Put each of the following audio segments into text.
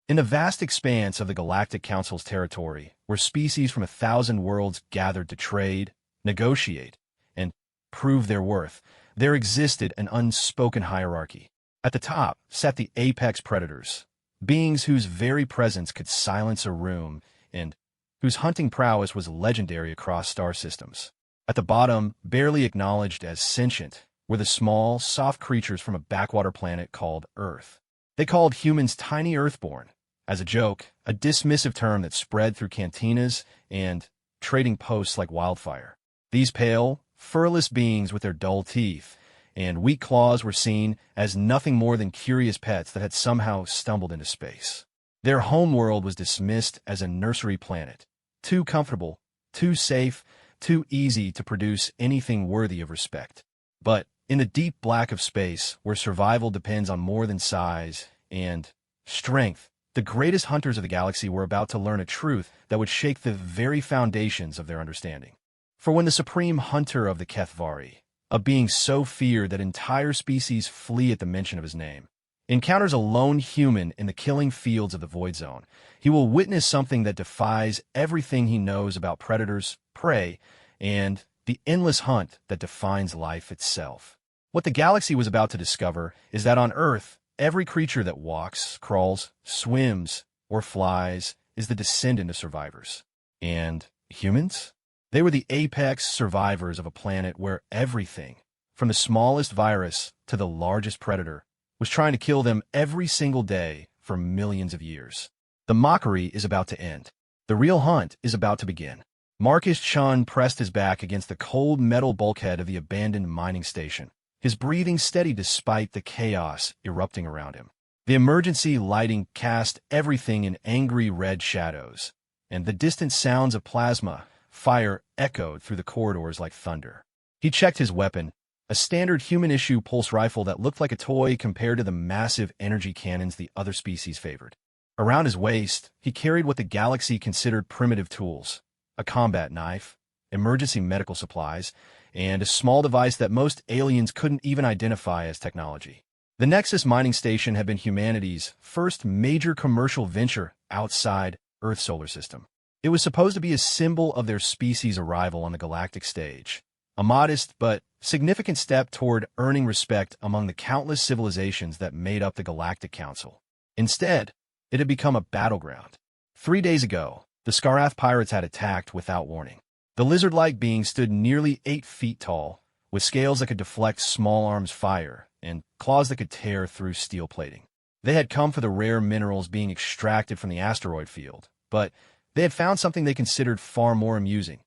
In the vast expanse of the Galactic Council's territory, where species from 1,000 worlds gathered to trade, negotiate, and prove their worth, there existed an unspoken hierarchy. At the top sat the apex predators, beings whose very presence could silence a room and whose hunting prowess was legendary across star systems. At the bottom, barely acknowledged as sentient, were the small, soft creatures from a backwater planet called Earth. They called humans tiny Earthborn, as a joke, a dismissive term that spread through cantinas and trading posts like wildfire. These pale, furless beings with their dull teeth and weak claws were seen as nothing more than curious pets that had somehow stumbled into space. Their homeworld was dismissed as a nursery planet, too comfortable, too safe, too easy to produce anything worthy of respect. But in the deep black of space, where survival depends on more than size and strength, the greatest hunters of the galaxy were about to learn a truth that would shake the very foundations of their understanding. For when the supreme hunter of the Kethvari, a being so feared that entire species flee at the mention of his name, encounters a lone human in the killing fields of the Void Zone, he will witness something that defies everything he knows about predators, prey, and the endless hunt that defines life itself. What the galaxy was about to discover is that on Earth, every creature that walks, crawls, swims, or flies is the descendant of survivors. And humans? They were the apex survivors of a planet where everything, from the smallest virus to the largest predator, was trying to kill them every single day for millions of years. The mockery is about to end. The real hunt is about to begin. Marcus Chun pressed his back against the cold metal bulkhead of the abandoned mining station, his breathing steady despite the chaos erupting around him. The emergency lighting cast everything in angry red shadows, and the distant sounds of plasma fire echoed through the corridors like thunder. He checked his weapon, a standard human-issue pulse rifle that looked like a toy compared to the massive energy cannons the other species favored. Around his waist, he carried what the galaxy considered primitive tools: a combat knife, emergency medical supplies, and a small device that most aliens couldn't even identify as technology. The Nexus mining station had been humanity's first major commercial venture outside Earth's solar system. It was supposed to be a symbol of their species' arrival on the galactic stage, a modest but significant step toward earning respect among the countless civilizations that made up the Galactic Council. Instead, it had become a battleground. 3 days ago, the Skarath pirates had attacked without warning. The lizard-like being stood nearly 8 feet tall, with scales that could deflect small arms fire and claws that could tear through steel plating. They had come for the rare minerals being extracted from the asteroid field, but they had found something they considered far more amusing: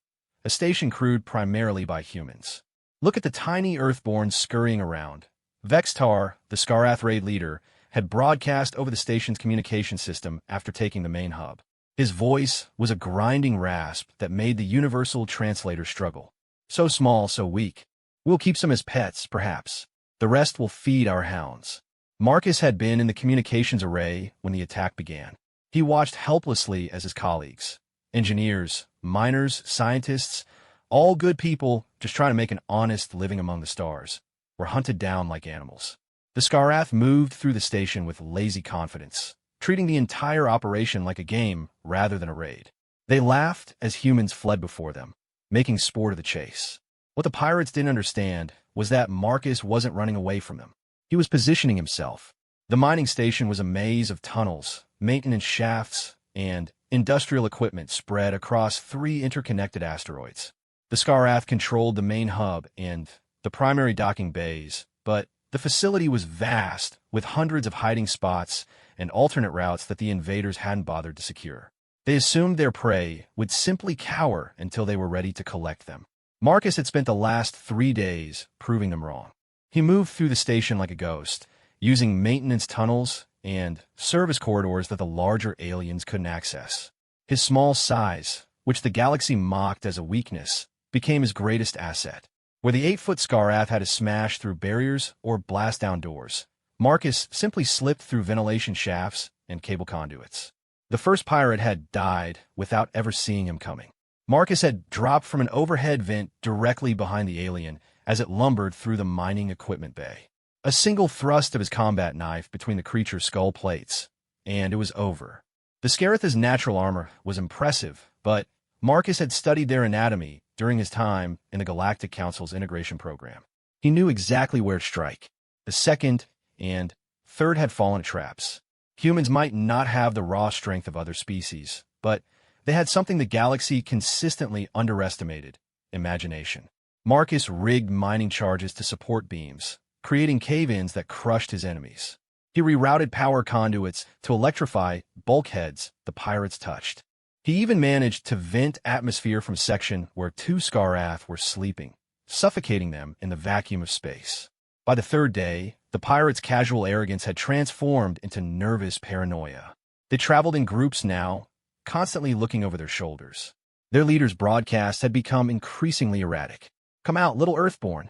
a station crewed primarily by humans. Look at the tiny Earthborn scurrying around. Vextar, the Skarath raid leader, had broadcast over the station's communication system after taking the main hub. His voice was a grinding rasp that made the universal translator struggle. So small, so weak. We'll keep some as pets, perhaps. The rest will feed our hounds. Marcus had been in the communications array when the attack began. He watched helplessly as his colleagues, engineers, miners, scientists, all good people just trying to make an honest living among the stars, were hunted down like animals. The Skarath moved through the station with lazy confidence, treating the entire operation like a game rather than a raid. They laughed as humans fled before them, making sport of the chase. What the pirates didn't understand was that Marcus wasn't running away from them. He was positioning himself. The mining station was a maze of tunnels, maintenance shafts, and industrial equipment spread across 3 interconnected asteroids. The Skarath controlled the main hub and the primary docking bays, but the facility was vast, with hundreds of hiding spots and alternate routes that the invaders hadn't bothered to secure. They assumed their prey would simply cower until they were ready to collect them. Marcus had spent the last 3 days proving them wrong. He moved through the station like a ghost, using maintenance tunnels and service corridors that the larger aliens couldn't access. His small size, which the galaxy mocked as a weakness, became his greatest asset. Where the 8-foot Skarath had to smash through barriers or blast down doors, Marcus simply slipped through ventilation shafts and cable conduits. The first pirate had died without ever seeing him coming. Marcus had dropped from an overhead vent directly behind the alien as it lumbered through the mining equipment bay. A single thrust of his combat knife between the creature's skull plates, and it was over. The Scarith's natural armor was impressive, but Marcus had studied their anatomy during his time in the Galactic Council's integration program. He knew exactly where to strike. The second and third had fallen traps. Humans might not have the raw strength of other species, but they had something the galaxy consistently underestimated: imagination. Marcus rigged mining charges to support beams, creating cave-ins that crushed his enemies. He rerouted power conduits to electrify bulkheads the pirates touched. He even managed to vent atmosphere from section where two Scarath were sleeping, suffocating them in the vacuum of space. By the third day, the pirates' casual arrogance had transformed into nervous paranoia. They traveled in groups now, constantly looking over their shoulders. Their leader's broadcast had become increasingly erratic. "Come out, little Earthborn."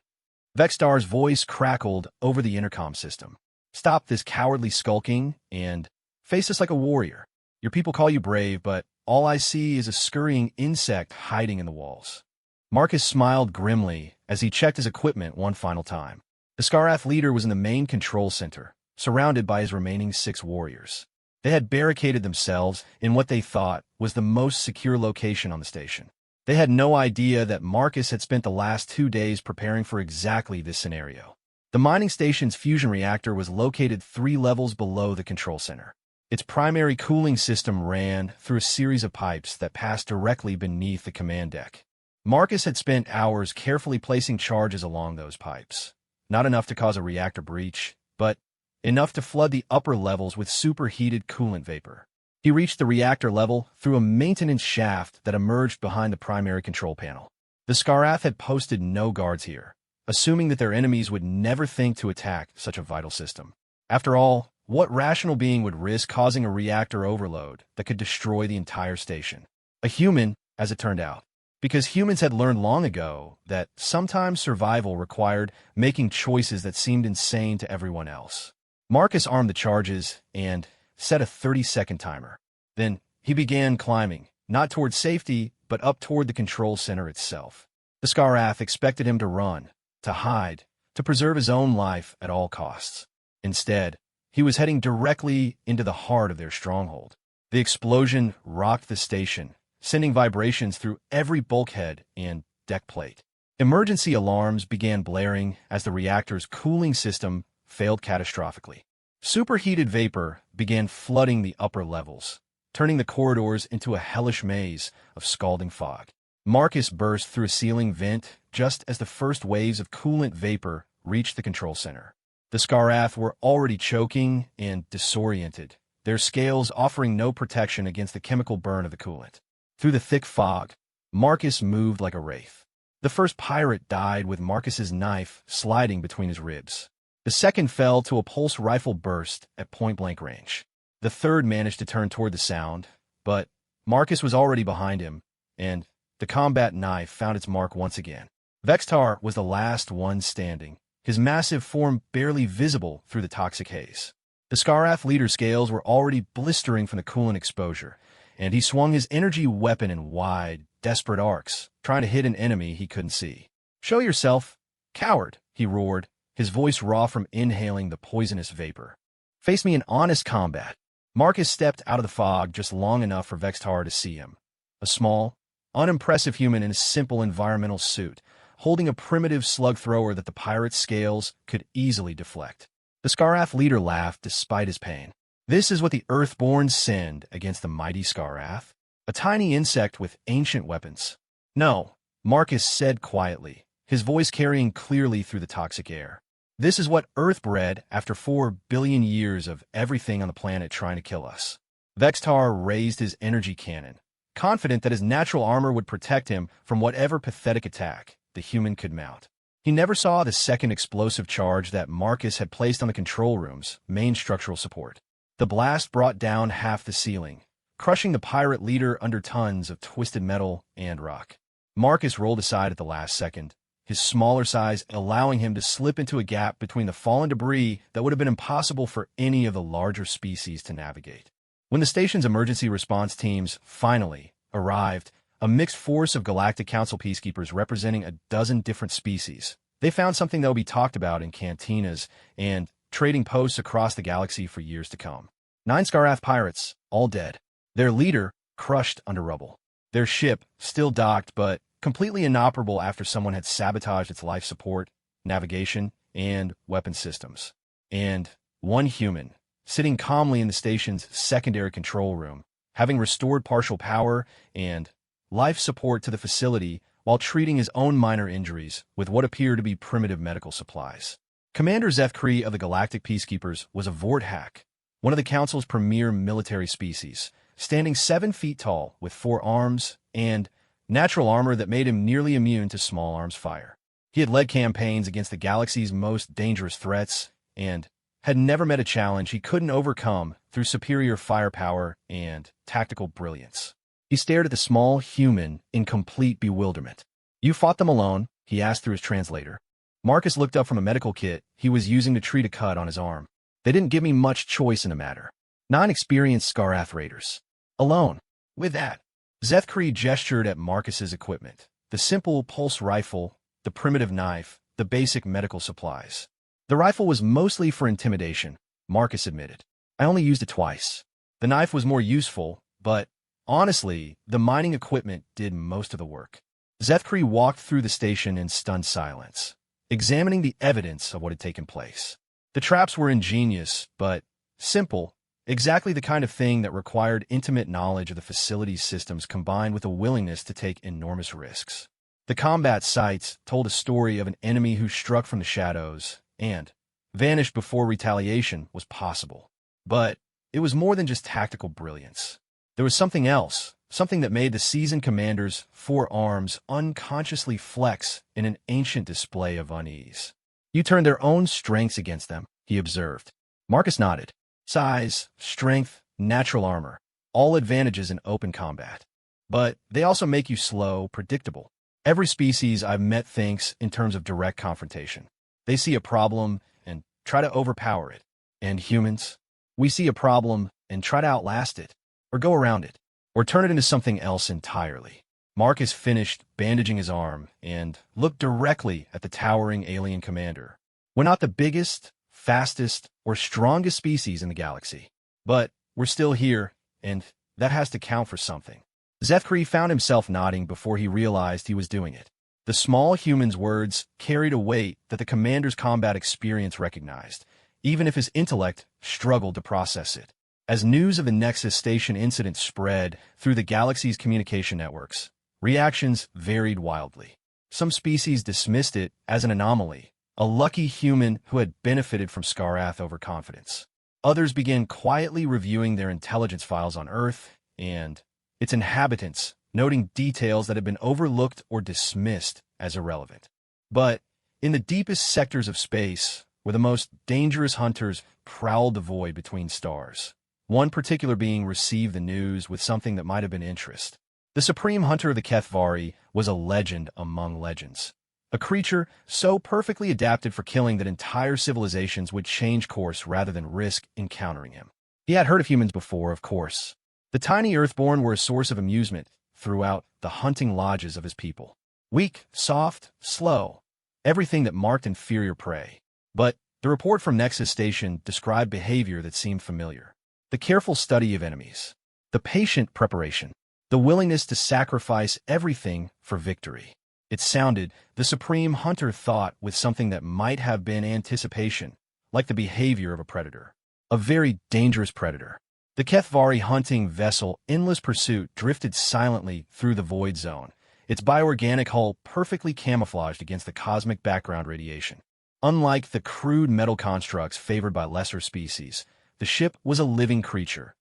Vextar's voice crackled over the intercom system. "Stop this cowardly skulking and face us like a warrior. Your people call you brave, but all I see is a scurrying insect hiding in the walls." Marcus smiled grimly as he checked his equipment one final time. The Scarath leader was in the main control center, surrounded by his remaining 6 warriors. They had barricaded themselves in what they thought was the most secure location on the station. They had no idea that Marcus had spent the last 2 days preparing for exactly this scenario. The mining station's fusion reactor was located 3 levels below the control center. Its primary cooling system ran through a series of pipes that passed directly beneath the command deck. Marcus had spent hours carefully placing charges along those pipes. Not enough to cause a reactor breach, but enough to flood the upper levels with superheated coolant vapor. He reached the reactor level through a maintenance shaft that emerged behind the primary control panel. The Scarath had posted no guards here, assuming that their enemies would never think to attack such a vital system. After all, what rational being would risk causing a reactor overload that could destroy the entire station? A human, as it turned out. Because humans had learned long ago that sometimes survival required making choices that seemed insane to everyone else. Marcus armed the charges and set a 30-second timer. Then he began climbing, not toward safety, but up toward the control center itself. The Scarath expected him to run, to hide, to preserve his own life at all costs. Instead, he was heading directly into the heart of their stronghold. The explosion rocked the station, sending vibrations through every bulkhead and deck plate. Emergency alarms began blaring as the reactor's cooling system failed catastrophically. Superheated vapor began flooding the upper levels, turning the corridors into a hellish maze of scalding fog. Marcus burst through a ceiling vent just as the first waves of coolant vapor reached the control center. The Scarath were already choking and disoriented, their scales offering no protection against the chemical burn of the coolant. Through the thick fog, Marcus moved like a wraith. The first pirate died with Marcus's knife sliding between his ribs. The second fell to a pulse rifle burst at point-blank range. The third managed to turn toward the sound, but Marcus was already behind him, and the combat knife found its mark once again. Vextar was the last one standing, his massive form barely visible through the toxic haze. The Scarath leader's scales were already blistering from the coolant exposure, and he swung his energy weapon in wide, desperate arcs, trying to hit an enemy he couldn't see. "Show yourself, coward," he roared, his voice raw from inhaling the poisonous vapor. "Face me in honest combat." Marcus stepped out of the fog just long enough for Vextar to see him. A small, unimpressive human in a simple environmental suit, holding a primitive slug thrower that the pirate's scales could easily deflect. The Scarath leader laughed despite his pain. This is what the Earthborn send against the mighty Scarath? A tiny insect with ancient weapons. "No," Marcus said quietly, his voice carrying clearly through the toxic air. "This is what Earth bred after 4 billion years of everything on the planet trying to kill us." Vextar raised his energy cannon, confident that his natural armor would protect him from whatever pathetic attack the human could mount. He never saw the second explosive charge that Marcus had placed on the control room's main structural support. The blast brought down half the ceiling, crushing the pirate leader under tons of twisted metal and rock. Marcus rolled aside at the last second, his smaller size allowing him to slip into a gap between the fallen debris that would have been impossible for any of the larger species to navigate. When the station's emergency response teams finally arrived, a mixed force of Galactic Council peacekeepers representing a dozen different species, they found something that will be talked about in cantinas and trading posts across the galaxy for years to come. 9 Skarath pirates, all dead. Their leader, crushed under rubble. Their ship, still docked but completely inoperable after someone had sabotaged its life support, navigation, and weapon systems. And 1 human, sitting calmly in the station's secondary control room, having restored partial power and life support to the facility while treating his own minor injuries with what appear to be primitive medical supplies. Commander Zethkri of the Galactic Peacekeepers was a Vorthack, one of the Council's premier military species, standing 7 feet tall with 4 arms and natural armor that made him nearly immune to small arms fire. He had led campaigns against the galaxy's most dangerous threats and had never met a challenge he couldn't overcome through superior firepower and tactical brilliance. He stared at the small human in complete bewilderment. "You fought them alone?" he asked through his translator. Marcus looked up from a medical kit he was using to treat a cut on his arm. "They didn't give me much choice in the matter. 9 experienced Skarath raiders. Alone." With that, Zethkri gestured at Marcus's equipment. The simple pulse rifle, the primitive knife, the basic medical supplies. The rifle was mostly for intimidation, Marcus admitted. "I only used it twice. The knife was more useful, but honestly, the mining equipment did most of the work." Zethkri walked through the station in stunned silence, examining the evidence of what had taken place. The traps were ingenious, but simple, exactly the kind of thing that required intimate knowledge of the facility's systems combined with a willingness to take enormous risks. The combat sites told a story of an enemy who struck from the shadows and vanished before retaliation was possible. But it was more than just tactical brilliance. There was something else, something that made the seasoned commander's 4 arms unconsciously flex in an ancient display of unease. "You turned their own strengths against them," he observed. Marcus nodded. "Size, strength, natural armor, all advantages in open combat. But they also make you slow, predictable. Every species I've met thinks in terms of direct confrontation. They see a problem and try to overpower it. And humans? We see a problem and try to outlast it, or go around it, or turn it into something else entirely." Marcus finished bandaging his arm and looked directly at the towering alien commander. "We're not the biggest, fastest, or strongest species in the galaxy. But we're still here, and that has to count for something." Zethkri found himself nodding before he realized he was doing it. The small human's words carried a weight that the commander's combat experience recognized, even if his intellect struggled to process it. As news of the Nexus Station incident spread through the galaxy's communication networks, reactions varied wildly. Some species dismissed it as an anomaly, a lucky human who had benefited from Skarath overconfidence. Others began quietly reviewing their intelligence files on Earth and its inhabitants, noting details that had been overlooked or dismissed as irrelevant. But in the deepest sectors of space, where the most dangerous hunters prowled the void between stars, one particular being received the news with something that might have been interest. The supreme hunter of the Kethvari was a legend among legends. A creature so perfectly adapted for killing that entire civilizations would change course rather than risk encountering him. He had heard of humans before, of course. The tiny Earthborn were a source of amusement throughout the hunting lodges of his people. Weak, soft, slow, everything that marked inferior prey. But the report from Nexus Station described behavior that seemed familiar. The careful study of enemies, the patient preparation, the willingness to sacrifice everything for victory. It sounded, the supreme hunter thought, with something that might have been anticipation, like the behavior of a predator. A very dangerous predator. The Kethvari hunting vessel Endless Pursuit drifted silently through the void zone, its bioorganic hull perfectly camouflaged against the cosmic background radiation. Unlike the crude metal constructs favored by lesser species, the ship was a living creature,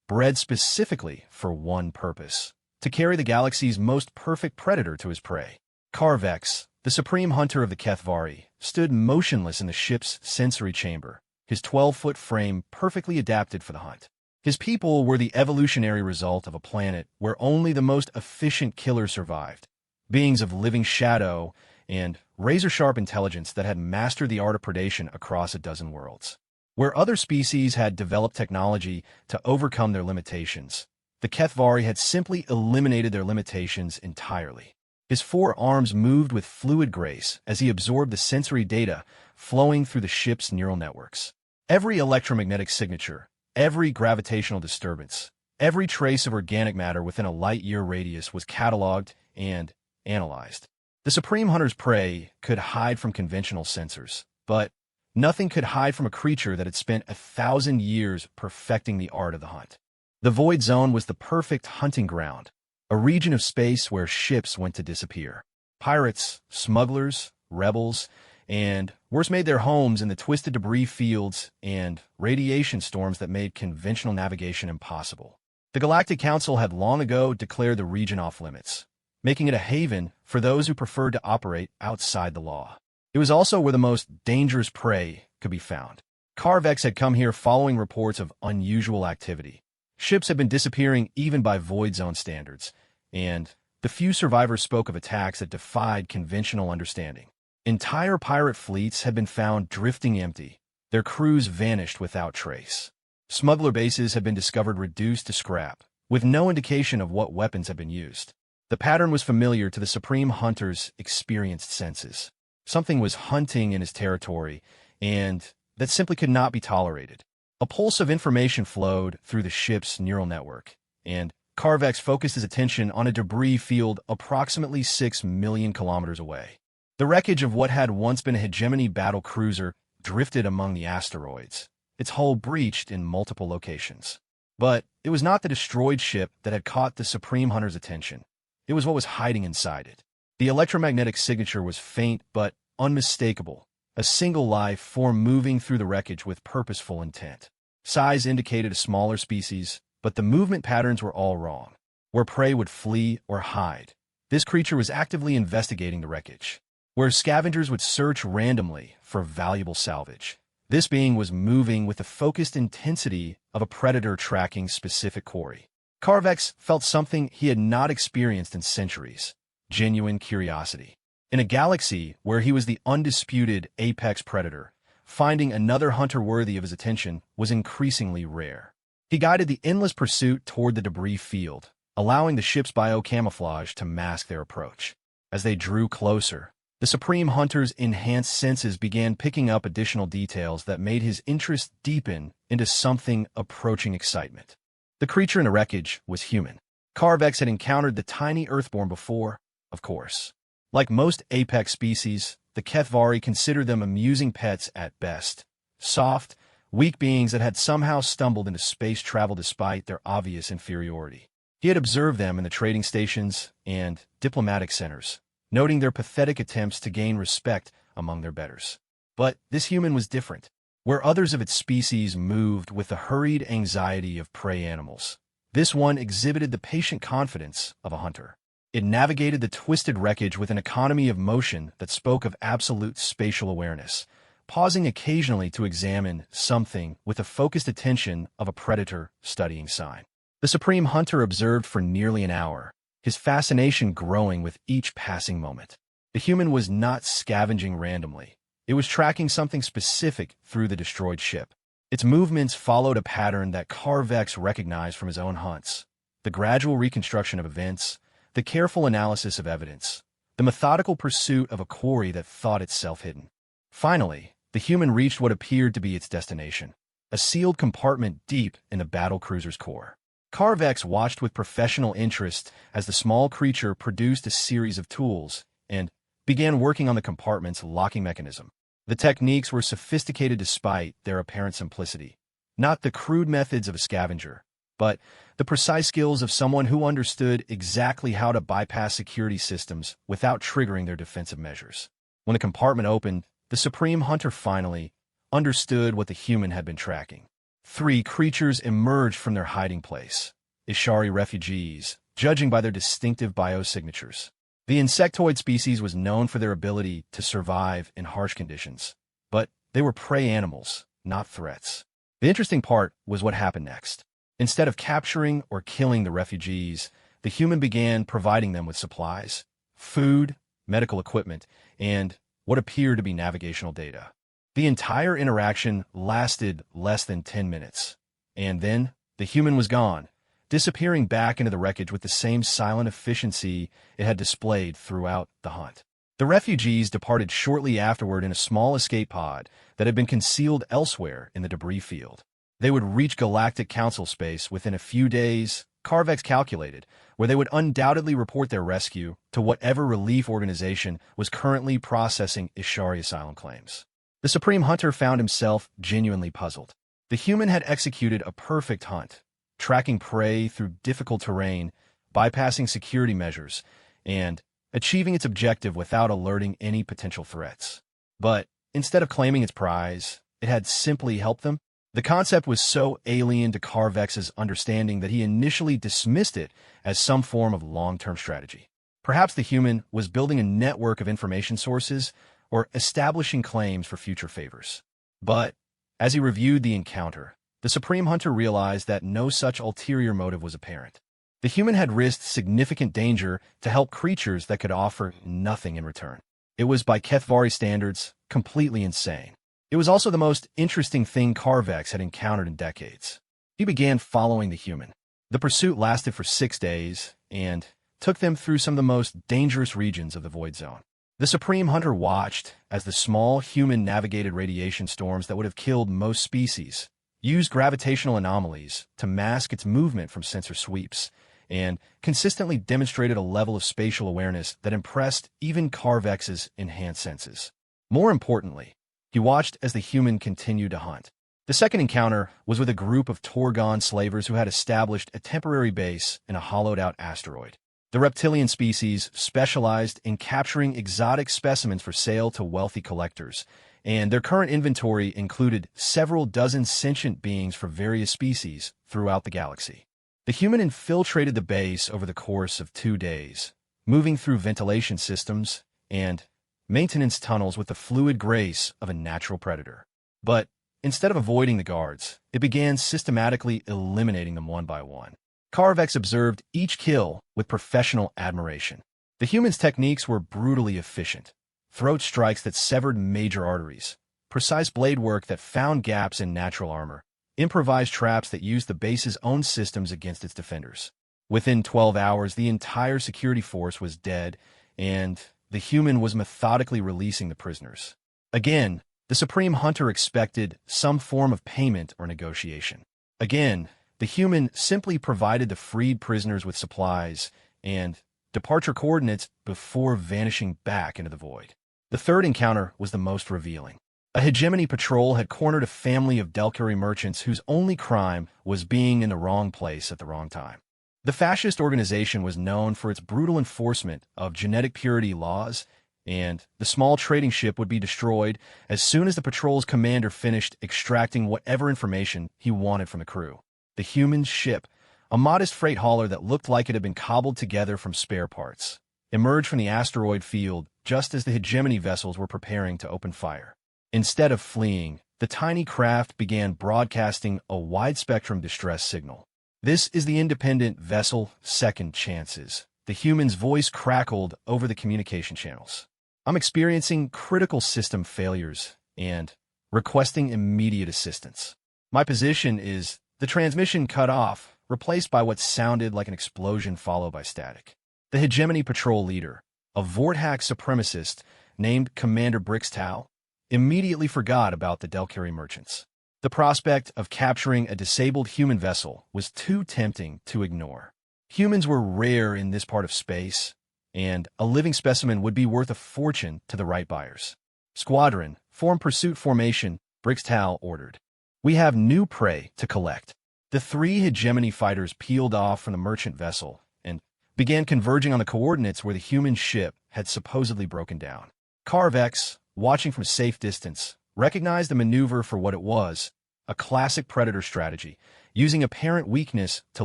bred specifically for one purpose: to carry the galaxy's most perfect predator to his prey. Carvex, the supreme hunter of the Kethvari, stood motionless in the ship's sensory chamber, his 12-foot frame perfectly adapted for the hunt. His people were the evolutionary result of a planet where only the most efficient killers survived, beings of living shadow and razor-sharp intelligence that had mastered the art of predation across a dozen worlds. Where other species had developed technology to overcome their limitations, the Kethvari had simply eliminated their limitations entirely. His 4 arms moved with fluid grace as he absorbed the sensory data flowing through the ship's neural networks. Every electromagnetic signature, Every gravitational disturbance, every trace of organic matter within a light-year radius was cataloged and analyzed. The Supreme Hunter's prey could hide from conventional sensors, but nothing could hide from a creature that had spent 1,000 years perfecting the art of the hunt. The Void Zone was the perfect hunting ground, a region of space where ships went to disappear. Pirates, smugglers, rebels, and worse made their homes in the twisted debris fields and radiation storms that made conventional navigation impossible. The Galactic Council had long ago declared the region off limits, making it a haven for those who preferred to operate outside the law. It was also where the most dangerous prey could be found. Carvex had come here following reports of unusual activity. Ships had been disappearing even by Void Zone standards, and the few survivors spoke of attacks that defied conventional understanding. Entire pirate fleets had been found drifting empty, their crews vanished without trace. Smuggler bases had been discovered reduced to scrap, with no indication of what weapons had been used. The pattern was familiar to the Supreme Hunter's experienced senses. Something was hunting in his territory, and that simply could not be tolerated. A pulse of information flowed through the ship's neural network, and Carvex focused his attention on a debris field approximately 6 million kilometers away. The wreckage of what had once been a hegemony battle cruiser drifted among the asteroids, its hull breached in multiple locations. But it was not the destroyed ship that had caught the Supreme Hunter's attention. It was what was hiding inside it. The electromagnetic signature was faint but unmistakable, a single life form moving through the wreckage with purposeful intent. Size indicated a smaller species, but the movement patterns were all wrong. Where prey would flee or hide, this creature was actively investigating the wreckage. Where scavengers would search randomly for valuable salvage, this being was moving with the focused intensity of a predator tracking specific quarry. Carvex felt something he had not experienced in centuries: genuine curiosity. In a galaxy where he was the undisputed apex predator, finding another hunter worthy of his attention was increasingly rare. He guided the endless pursuit toward the debris field, allowing the ship's biocamouflage to mask their approach. As they drew closer, the Supreme Hunter's enhanced senses began picking up additional details that made his interest deepen into something approaching excitement. The creature in the wreckage was human. Carvex had encountered the tiny Earthborn before, of course. Like most apex species, the Kethvari considered them amusing pets at best. Soft, weak beings that had somehow stumbled into space travel despite their obvious inferiority. He had observed them in the trading stations and diplomatic centers, noting their pathetic attempts to gain respect among their betters. But this human was different. Where others of its species moved with the hurried anxiety of prey animals, this one exhibited the patient confidence of a hunter. It navigated the twisted wreckage with an economy of motion that spoke of absolute spatial awareness, pausing occasionally to examine something with the focused attention of a predator studying sign. The Supreme Hunter observed for nearly an hour, his fascination growing with each passing moment. The human was not scavenging randomly. It was tracking something specific through the destroyed ship. Its movements followed a pattern that Carvex recognized from his own hunts: the gradual reconstruction of events, the careful analysis of evidence, the methodical pursuit of a quarry that thought itself hidden. Finally, the human reached what appeared to be its destination, a sealed compartment deep in the battlecruiser's core. Carvex watched with professional interest as the small creature produced a series of tools and began working on the compartment's locking mechanism. The techniques were sophisticated despite their apparent simplicity, not the crude methods of a scavenger, but the precise skills of someone who understood exactly how to bypass security systems without triggering their defensive measures. When the compartment opened, the Supreme Hunter finally understood what the human had been tracking. 3 creatures emerged from their hiding place, Ishari refugees, judging by their distinctive biosignatures. The insectoid species was known for their ability to survive in harsh conditions, but they were prey animals, not threats. The interesting part was what happened next. Instead of capturing or killing the refugees, the human began providing them with supplies, food, medical equipment, and what appeared to be navigational data. The entire interaction lasted less than 10 minutes, and then the human was gone, disappearing back into the wreckage with the same silent efficiency it had displayed throughout the hunt. The refugees departed shortly afterward in a small escape pod that had been concealed elsewhere in the debris field. They would reach Galactic Council space within a few days, Carvex calculated, where they would undoubtedly report their rescue to whatever relief organization was currently processing Ishari Asylum claims. The Supreme Hunter found himself genuinely puzzled. The human had executed a perfect hunt, tracking prey through difficult terrain, bypassing security measures, and achieving its objective without alerting any potential threats. But instead of claiming its prize, it had simply helped them. The concept was so alien to Carvex's understanding that he initially dismissed it as some form of long-term strategy. Perhaps the human was building a network of information sources or establishing claims for future favors. But as he reviewed the encounter, the Supreme Hunter realized that no such ulterior motive was apparent. The human had risked significant danger to help creatures that could offer nothing in return. It was, by Kethvari standards, completely insane. It was also the most interesting thing Carvex had encountered in decades. He began following the human. The pursuit lasted for 6 days and took them through some of the most dangerous regions of the Void Zone. The Supreme Hunter watched as the small human-navigated radiation storms that would have killed most species used gravitational anomalies to mask its movement from sensor sweeps, and consistently demonstrated a level of spatial awareness that impressed even Carvex's enhanced senses. More importantly, he watched as the human continued to hunt. The second encounter was with a group of Torgon slavers who had established a temporary base in a hollowed-out asteroid. The reptilian species specialized in capturing exotic specimens for sale to wealthy collectors, and their current inventory included several dozen sentient beings for various species throughout the galaxy. The human infiltrated the base over the course of 2 days, moving through ventilation systems and maintenance tunnels with the fluid grace of a natural predator. But instead of avoiding the guards, it began systematically eliminating them one by one. Carvex observed each kill with professional admiration. The human's techniques were brutally efficient. Throat strikes that severed major arteries, precise blade work that found gaps in natural armor, improvised traps that used the base's own systems against its defenders. Within 12 hours, the entire security force was dead, and the human was methodically releasing the prisoners. Again, the Supreme Hunter expected some form of payment or negotiation. Again, the human simply provided the freed prisoners with supplies and departure coordinates before vanishing back into the void. The third encounter was the most revealing. A hegemony patrol had cornered a family of Delcuri merchants whose only crime was being in the wrong place at the wrong time. The fascist organization was known for its brutal enforcement of genetic purity laws, and the small trading ship would be destroyed as soon as the patrol's commander finished extracting whatever information he wanted from the crew. The human ship, a modest freight hauler that looked like it had been cobbled together from spare parts, emerged from the asteroid field just as the hegemony vessels were preparing to open fire. Instead of fleeing, the tiny craft began broadcasting a wide-spectrum distress signal. "This is the independent vessel Second Chances." The human's voice crackled over the communication channels. "I'm experiencing critical system failures and requesting immediate assistance. My position is..." The transmission cut off, replaced by what sounded like an explosion followed by static. The hegemony patrol leader, a Vorthack supremacist named Commander Brixtow, immediately forgot about the Delcuri merchants. The prospect of capturing a disabled human vessel was too tempting to ignore. Humans were rare in this part of space, and a living specimen would be worth a fortune to the right buyers. "Squadron, form pursuit formation," Brixtow ordered. "We have new prey to collect." The 3 hegemony fighters peeled off from the merchant vessel and began converging on the coordinates where the human ship had supposedly broken down. Carvex, watching from a safe distance, recognized the maneuver for what it was, a classic predator strategy, using apparent weakness to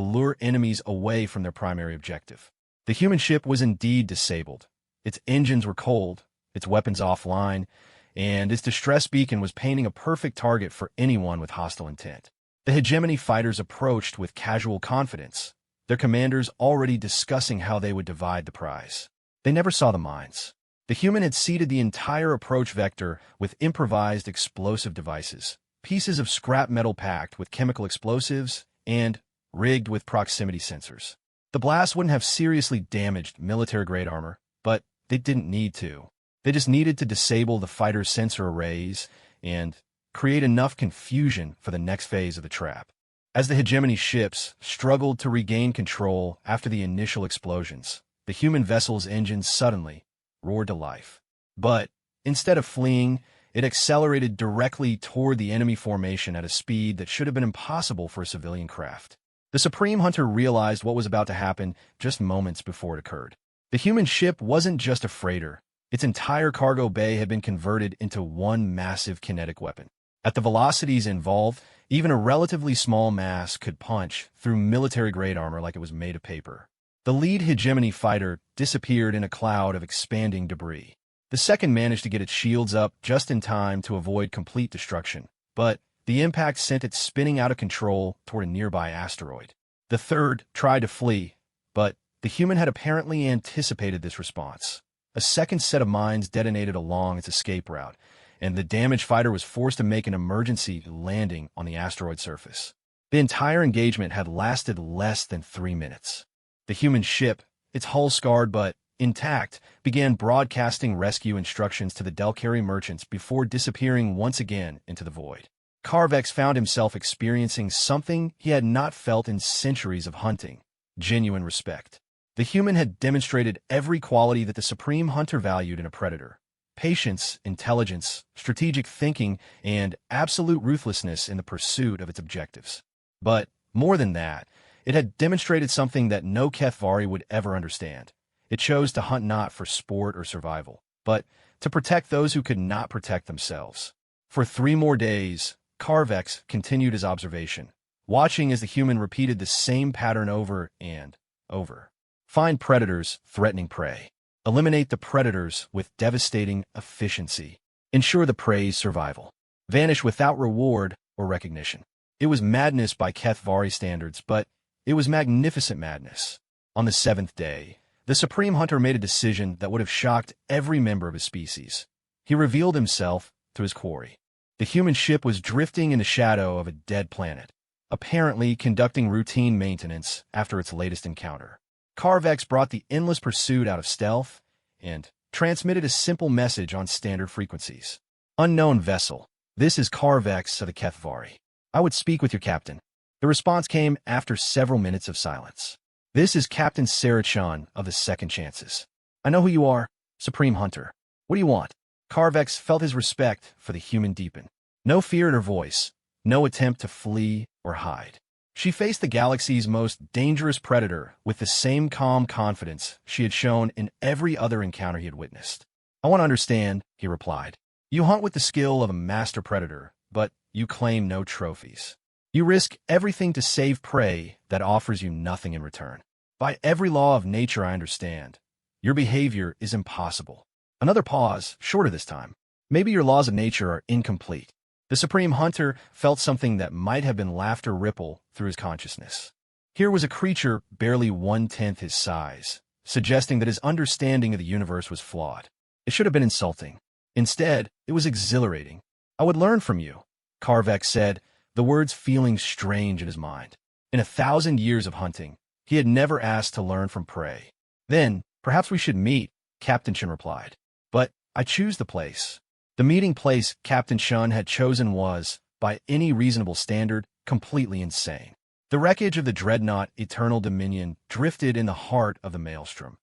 lure enemies away from their primary objective. The human ship was indeed disabled. Its engines were cold, its weapons offline, and its distress beacon was painting a perfect target for anyone with hostile intent. The hegemony fighters approached with casual confidence, their commanders already discussing how they would divide the prize. They never saw the mines. The human had seeded the entire approach vector with improvised explosive devices, pieces of scrap metal packed with chemical explosives and rigged with proximity sensors. The blast wouldn't have seriously damaged military-grade armor, but they didn't need to. They just needed to disable the fighter's sensor arrays, and create enough confusion for the next phase of the trap. As the hegemony ships struggled to regain control after the initial explosions, the human vessel's engines suddenly roared to life. But instead of fleeing, it accelerated directly toward the enemy formation at a speed that should have been impossible for a civilian craft. The Supreme Hunter realized what was about to happen just moments before it occurred. The human ship wasn't just a freighter. Its entire cargo bay had been converted into one massive kinetic weapon. At the velocities involved, even a relatively small mass could punch through military-grade armor like it was made of paper. The lead hegemony fighter disappeared in a cloud of expanding debris. The second managed to get its shields up just in time to avoid complete destruction, but the impact sent it spinning out of control toward a nearby asteroid. The third tried to flee, but the human had apparently anticipated this response. A second set of mines detonated along its escape route, and the damaged fighter was forced to make an emergency landing on the asteroid surface. The entire engagement had lasted less than 3 minutes. The human ship, its hull scarred but intact, began broadcasting rescue instructions to the Delcari merchants before disappearing once again into the void. Carvex found himself experiencing something he had not felt in centuries of hunting: genuine respect. The human had demonstrated every quality that the Supreme Hunter valued in a predator: patience, intelligence, strategic thinking, and absolute ruthlessness in the pursuit of its objectives. But more than that, it had demonstrated something that no Kethvari would ever understand. It chose to hunt not for sport or survival, but to protect those who could not protect themselves. For 3 more days, Carvex continued his observation, watching as the human repeated the same pattern over and over. Find predators threatening prey. Eliminate the predators with devastating efficiency. Ensure the prey's survival. Vanish without reward or recognition. It was madness by Kethvari standards, but it was magnificent madness. On the 7th day, the Supreme Hunter made a decision that would have shocked every member of his species. He revealed himself to his quarry. The human ship was drifting in the shadow of a dead planet, apparently conducting routine maintenance after its latest encounter. Carvex brought the endless pursuit out of stealth and transmitted a simple message on standard frequencies. Unknown vessel, this is Carvex of the Kethvari. I would speak with your captain. The response came after several minutes of silence. This is Captain Sarachan of the Second Chances. I know who you are, Supreme Hunter. What do you want? Carvex felt his respect for the human deepen. No fear in her voice, no attempt to flee or hide. She faced the galaxy's most dangerous predator with the same calm confidence she had shown in every other encounter he had witnessed. I want to understand, he replied. You hunt with the skill of a master predator, but you claim no trophies. You risk everything to save prey that offers you nothing in return. By every law of nature I understand, your behavior is impossible. Another pause, shorter this time. Maybe your laws of nature are incomplete. The Supreme Hunter felt something that might have been laughter ripple through his consciousness. Here was a creature barely 1/10 his size, suggesting that his understanding of the universe was flawed. It should have been insulting. Instead, it was exhilarating. I would learn from you, Carvex said, the words feeling strange in his mind. In 1,000 years of hunting, he had never asked to learn from prey. Then, perhaps we should meet, Captain Shun replied. But I choose the place. The meeting place Captain Shun had chosen was, by any reasonable standard, completely insane. The wreckage of the dreadnought Eternal Dominion drifted in the heart of the Maelstrom,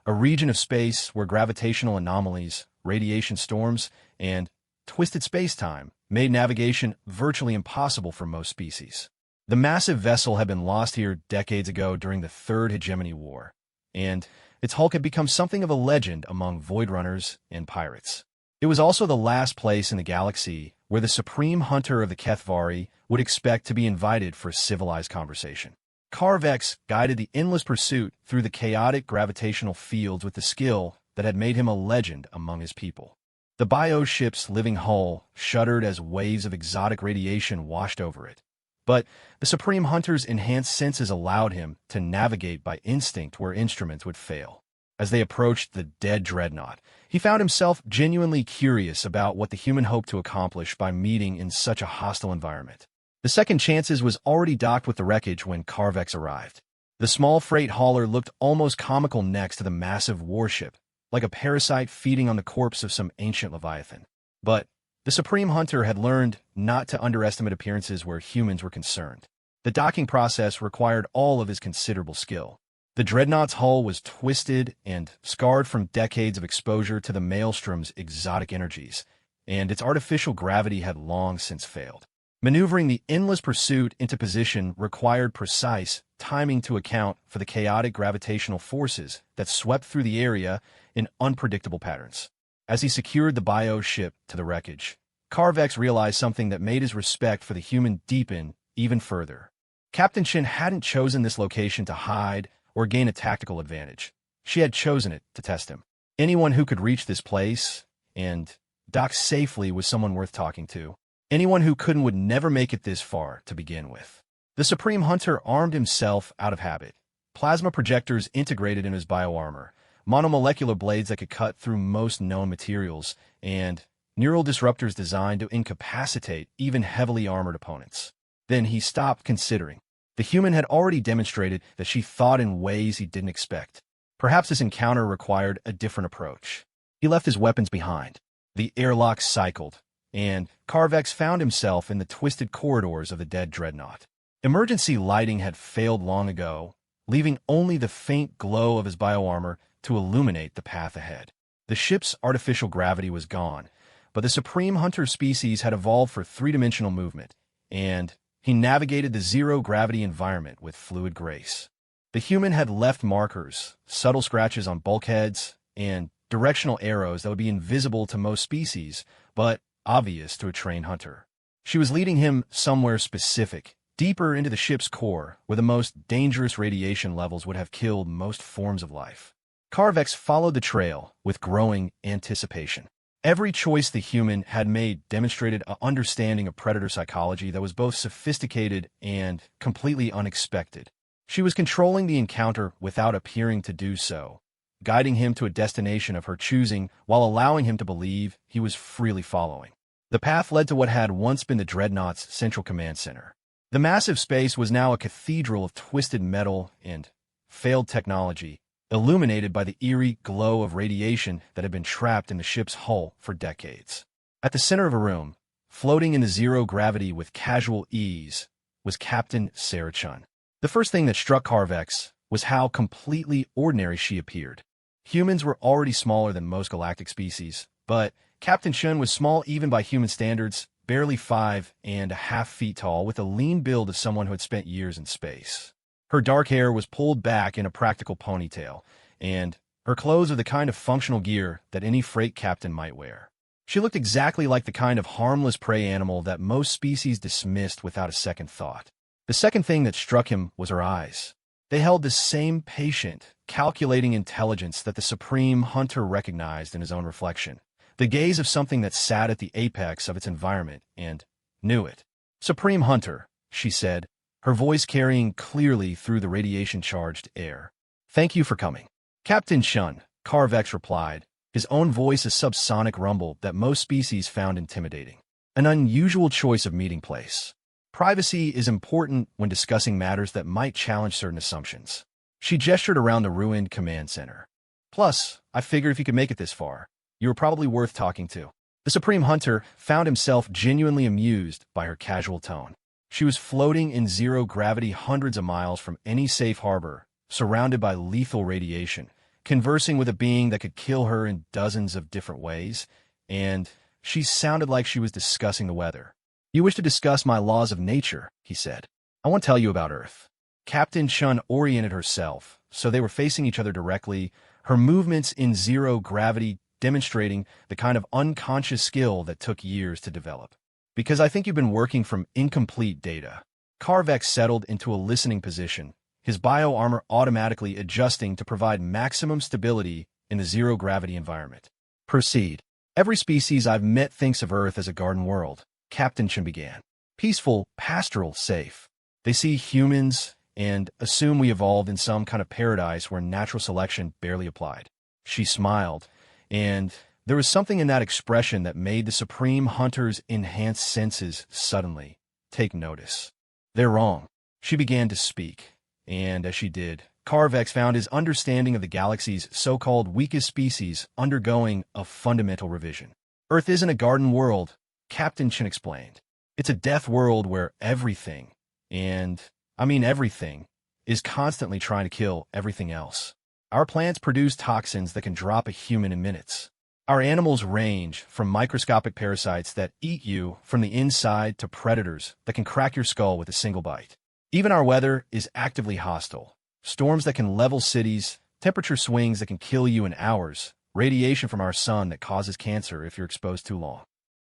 a region of space where gravitational anomalies, radiation storms, and twisted space-time made navigation virtually impossible for most species. The massive vessel had been lost here decades ago during the Third Hegemony War, and its hulk had become something of a legend among void runners and pirates. It was also the last place in the galaxy where the Supreme Hunter of the Kethvari would expect to be invited for a civilized conversation. Carvex guided the endless pursuit through the chaotic gravitational fields with the skill that had made him a legend among his people. The bioship's living hull shuddered as waves of exotic radiation washed over it. But the Supreme Hunter's enhanced senses allowed him to navigate by instinct where instruments would fail. As they approached the dead dreadnought, he found himself genuinely curious about what the human hoped to accomplish by meeting in such a hostile environment. The Second Chances was already docked with the wreckage when Carvex arrived. The small freight hauler looked almost comical next to the massive warship, like a parasite feeding on the corpse of some ancient leviathan. But The Supreme Hunter had learned not to underestimate appearances where humans were concerned. The docking process required all of his considerable skill. The dreadnought's hull was twisted and scarred from decades of exposure to the Maelstrom's exotic energies, and its artificial gravity had long since failed. Maneuvering the endless pursuit into position required precise timing to account for the chaotic gravitational forces that swept through the area in unpredictable patterns. As he secured the bio ship to the wreckage, Carvex realized something that made his respect for the human deepen even further. Captain Shin hadn't chosen this location to hide or gain a tactical advantage. She had chosen it to test him. Anyone who could reach this place and dock safely was someone worth talking to. Anyone who couldn't would never make it this far to begin with. The Supreme Hunter armed himself out of habit. Plasma projectors integrated in his bioarmor, monomolecular blades that could cut through most known materials, and neural disruptors designed to incapacitate even heavily armored opponents. Then he stopped considering. The human had already demonstrated that she thought in ways he didn't expect. Perhaps this encounter required a different approach. He left his weapons behind. The airlock cycled, and Carvex found himself in the twisted corridors of the dead dreadnought. Emergency lighting had failed long ago, leaving only the faint glow of his bioarmor to illuminate the path ahead. The ship's artificial gravity was gone, but the Supreme Hunter species had evolved for three-dimensional movement, and he navigated the zero-gravity environment with fluid grace. The human had left markers, subtle scratches on bulkheads, and directional arrows that would be invisible to most species, but obvious to a trained hunter. She was leading him somewhere specific, deeper into the ship's core, where the most dangerous radiation levels would have killed most forms of life. Carvex followed the trail with growing anticipation. Every choice the human had made demonstrated an understanding of predator psychology that was both sophisticated and completely unexpected. She was controlling the encounter without appearing to do so, guiding him to a destination of her choosing while allowing him to believe he was freely following. The path led to what had once been the Dreadnought's central command center. The massive space was now a cathedral of twisted metal and failed technology, illuminated by the eerie glow of radiation that had been trapped in the ship's hull for decades. At the center of a room, floating in the zero gravity with casual ease, was Captain Sarah Chun. The first thing that struck Carvex was how completely ordinary she appeared. Humans were already smaller than most galactic species, but Captain Chun was small even by human standards, barely 5.5 feet tall, with a lean build of someone who had spent years in space. Her dark hair was pulled back in a practical ponytail, and her clothes are the kind of functional gear that any freight captain might wear. She looked exactly like the kind of harmless prey animal that most species dismissed without a second thought. The second thing that struck him was her eyes. They held the same patient, calculating intelligence that the Supreme Hunter recognized in his own reflection. The gaze of something that sat at the apex of its environment and knew it. "Supreme Hunter," she said, her voice carrying clearly through the radiation-charged air. "Thank you for coming." "Captain Chun," Carvex replied, his own voice a subsonic rumble that most species found intimidating. An unusual choice of meeting place. Privacy is important when discussing matters that might challenge certain assumptions. She gestured around the ruined command center. "Plus, I figured if you could make it this far, you were probably worth talking to." The Supreme Hunter found himself genuinely amused by her casual tone. She was floating in zero gravity hundreds of miles from any safe harbor, surrounded by lethal radiation, conversing with a being that could kill her in dozens of different ways, and she sounded like she was discussing the weather. "You wish to discuss my laws of nature," he said. "I want to tell you about Earth." Captain Chun oriented herself, so they were facing each other directly, her movements in zero gravity demonstrating the kind of unconscious skill that took years to develop. "Because I think you've been working from incomplete data." Carvex settled into a listening position, his bioarmor automatically adjusting to provide maximum stability in the zero-gravity environment. "Proceed." "Every species I've met thinks of Earth as a garden world," Captain Chun began. "Peaceful, pastoral, safe. They see humans and assume we evolved in some kind of paradise where natural selection barely applied." She smiled, and there was something in that expression that made the Supreme Hunter's enhanced senses suddenly take notice. "They're wrong." She began to speak, and as she did, Carvex found his understanding of the galaxy's so-called weakest species undergoing a fundamental revision. "Earth isn't a garden world," Captain Chin explained. It's a death world where everything, and I mean everything, is constantly trying to kill everything else. Our plants produce toxins that can drop a human in minutes. Our animals range from microscopic parasites that eat you from the inside to predators that can crack your skull with a single bite. Even our weather is actively hostile. Storms that can level cities, temperature swings that can kill you in hours, radiation from our sun that causes cancer if you're exposed too long.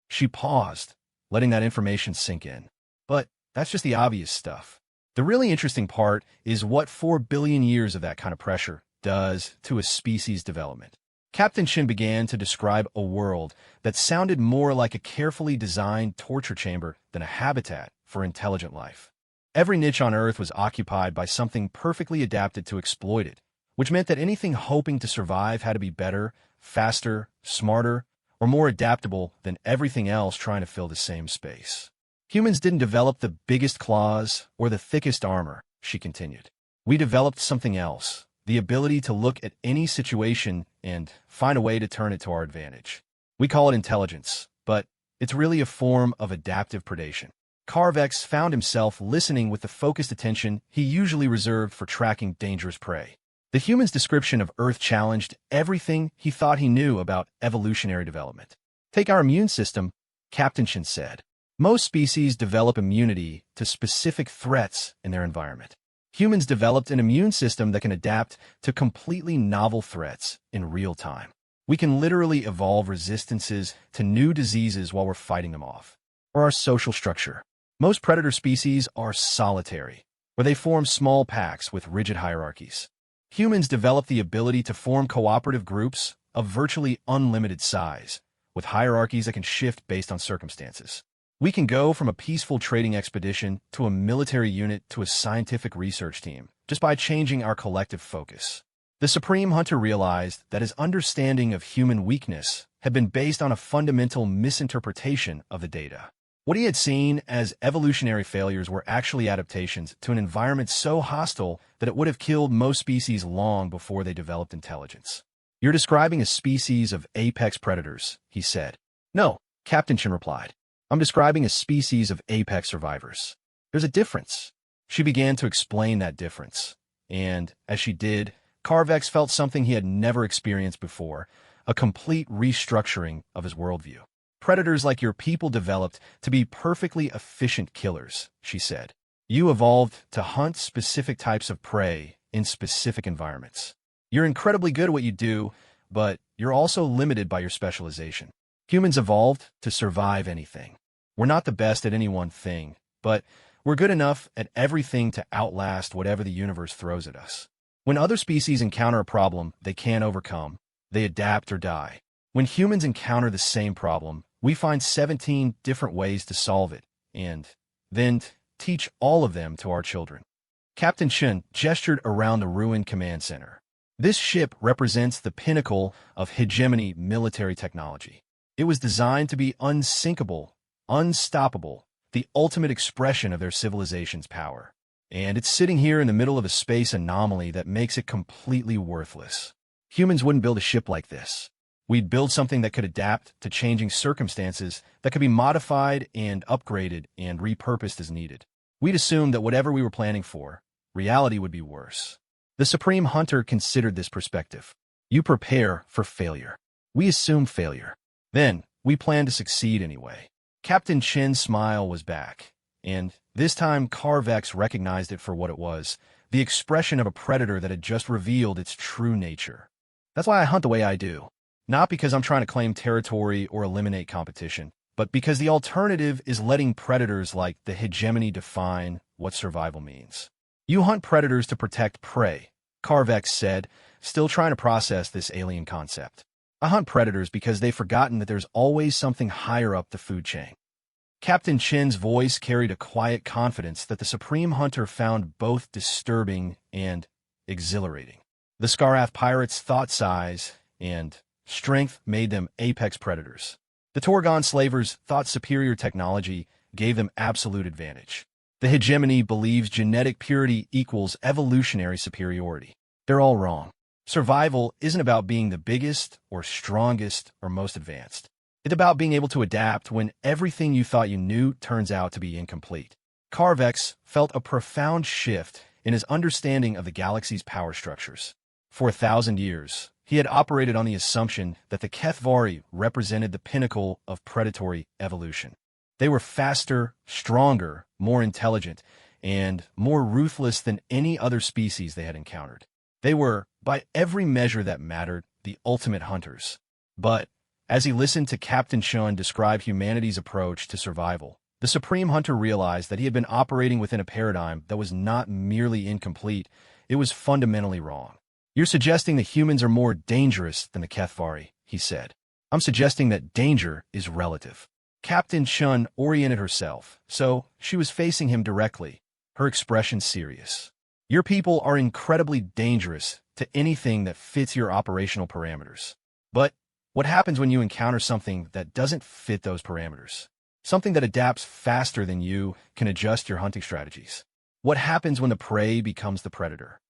She paused, letting that information sink in. But that's just the obvious stuff. The really interesting part is what 4 billion years of that kind of pressure does to a species' development. Captain Chin began to describe a world that sounded more like a carefully designed torture chamber than a habitat for intelligent life. Every niche on Earth was occupied by something perfectly adapted to exploit it, which meant that anything hoping to survive had to be better, faster, smarter, or more adaptable than everything else trying to fill the same space. Humans didn't develop the biggest claws or the thickest armor, she continued. We developed something else, the ability to look at any situation and find a way to turn it to our advantage. We call it intelligence, but it's really a form of adaptive predation. Carvex found himself listening with the focused attention he usually reserved for tracking dangerous prey. The human's description of Earth challenged everything he thought he knew about evolutionary development. Take our immune system, Captain Chin said. Most species develop immunity to specific threats in their environment. Humans developed an immune system that can adapt to completely novel threats in real time. We can literally evolve resistances to new diseases while we're fighting them off. Or our social structure. Most predator species are solitary, where they form small packs with rigid hierarchies. Humans develop the ability to form cooperative groups of virtually unlimited size, with hierarchies that can shift based on circumstances. We can go from a peaceful trading expedition to a military unit to a scientific research team, just by changing our collective focus. The Supreme Hunter realized that his understanding of human weakness had been based on a fundamental misinterpretation of the data. What he had seen as evolutionary failures were actually adaptations to an environment so hostile that it would have killed most species long before they developed intelligence. You're describing a species of apex predators, he said. No, Captain Chin replied. I'm describing a species of apex survivors. There's a difference. She began to explain that difference. And, as she did, Carvex felt something he had never experienced before, a complete restructuring of his worldview. Predators like your people developed to be perfectly efficient killers, she said. You evolved to hunt specific types of prey in specific environments. You're incredibly good at what you do, but you're also limited by your specialization. Humans evolved to survive anything. We're not the best at any one thing, but we're good enough at everything to outlast whatever the universe throws at us. When other species encounter a problem they can't overcome, they adapt or die. When humans encounter the same problem, we find 17 different ways to solve it, and then teach all of them to our children. Captain Chin gestured around the ruined command center. This ship represents the pinnacle of hegemony military technology. It was designed to be unsinkable, unstoppable, the ultimate expression of their civilization's power. And it's sitting here in the middle of a space anomaly that makes it completely worthless. Humans wouldn't build a ship like this. We'd build something that could adapt to changing circumstances, that could be modified and upgraded and repurposed as needed. We'd assume that whatever we were planning for, reality would be worse. The Supreme Hunter considered this perspective. You prepare for failure. We assume failure. Then, we plan to succeed anyway. Captain Chin's smile was back, and this time Carvex recognized it for what it was, the expression of a predator that had just revealed its true nature. That's why I hunt the way I do. Not because I'm trying to claim territory or eliminate competition, but because the alternative is letting predators like the hegemony define what survival means. You hunt predators to protect prey, Carvex said, still trying to process this alien concept. I hunt predators because they've forgotten that there's always something higher up the food chain. Captain Chin's voice carried a quiet confidence that the Supreme Hunter found both disturbing and exhilarating. The Skarath pirates' thought size and strength made them apex predators. The Torgon slavers thought superior technology gave them absolute advantage. The hegemony believes genetic purity equals evolutionary superiority. They're all wrong. Survival isn't about being the biggest or strongest or most advanced. It's about being able to adapt when everything you thought you knew turns out to be incomplete. Carvex felt a profound shift in his understanding of the galaxy's power structures. For 1,000 years, he had operated on the assumption that the Kethvari represented the pinnacle of predatory evolution. They were faster, stronger, more intelligent, and more ruthless than any other species they had encountered. They were, by every measure that mattered, the ultimate hunters. But, as he listened to Captain Shun describe humanity's approach to survival, the Supreme Hunter realized that he had been operating within a paradigm that was not merely incomplete, it was fundamentally wrong. "You're suggesting that humans are more dangerous than the Kethvari," he said. "I'm suggesting that danger is relative." Captain Shun oriented herself, so she was facing him directly, her expression serious. "Your people are incredibly dangerous to anything that fits your operational parameters. But what happens when you encounter something that doesn't fit those parameters? Something that adapts faster than you can adjust your hunting strategies? What happens when the prey becomes the predator?"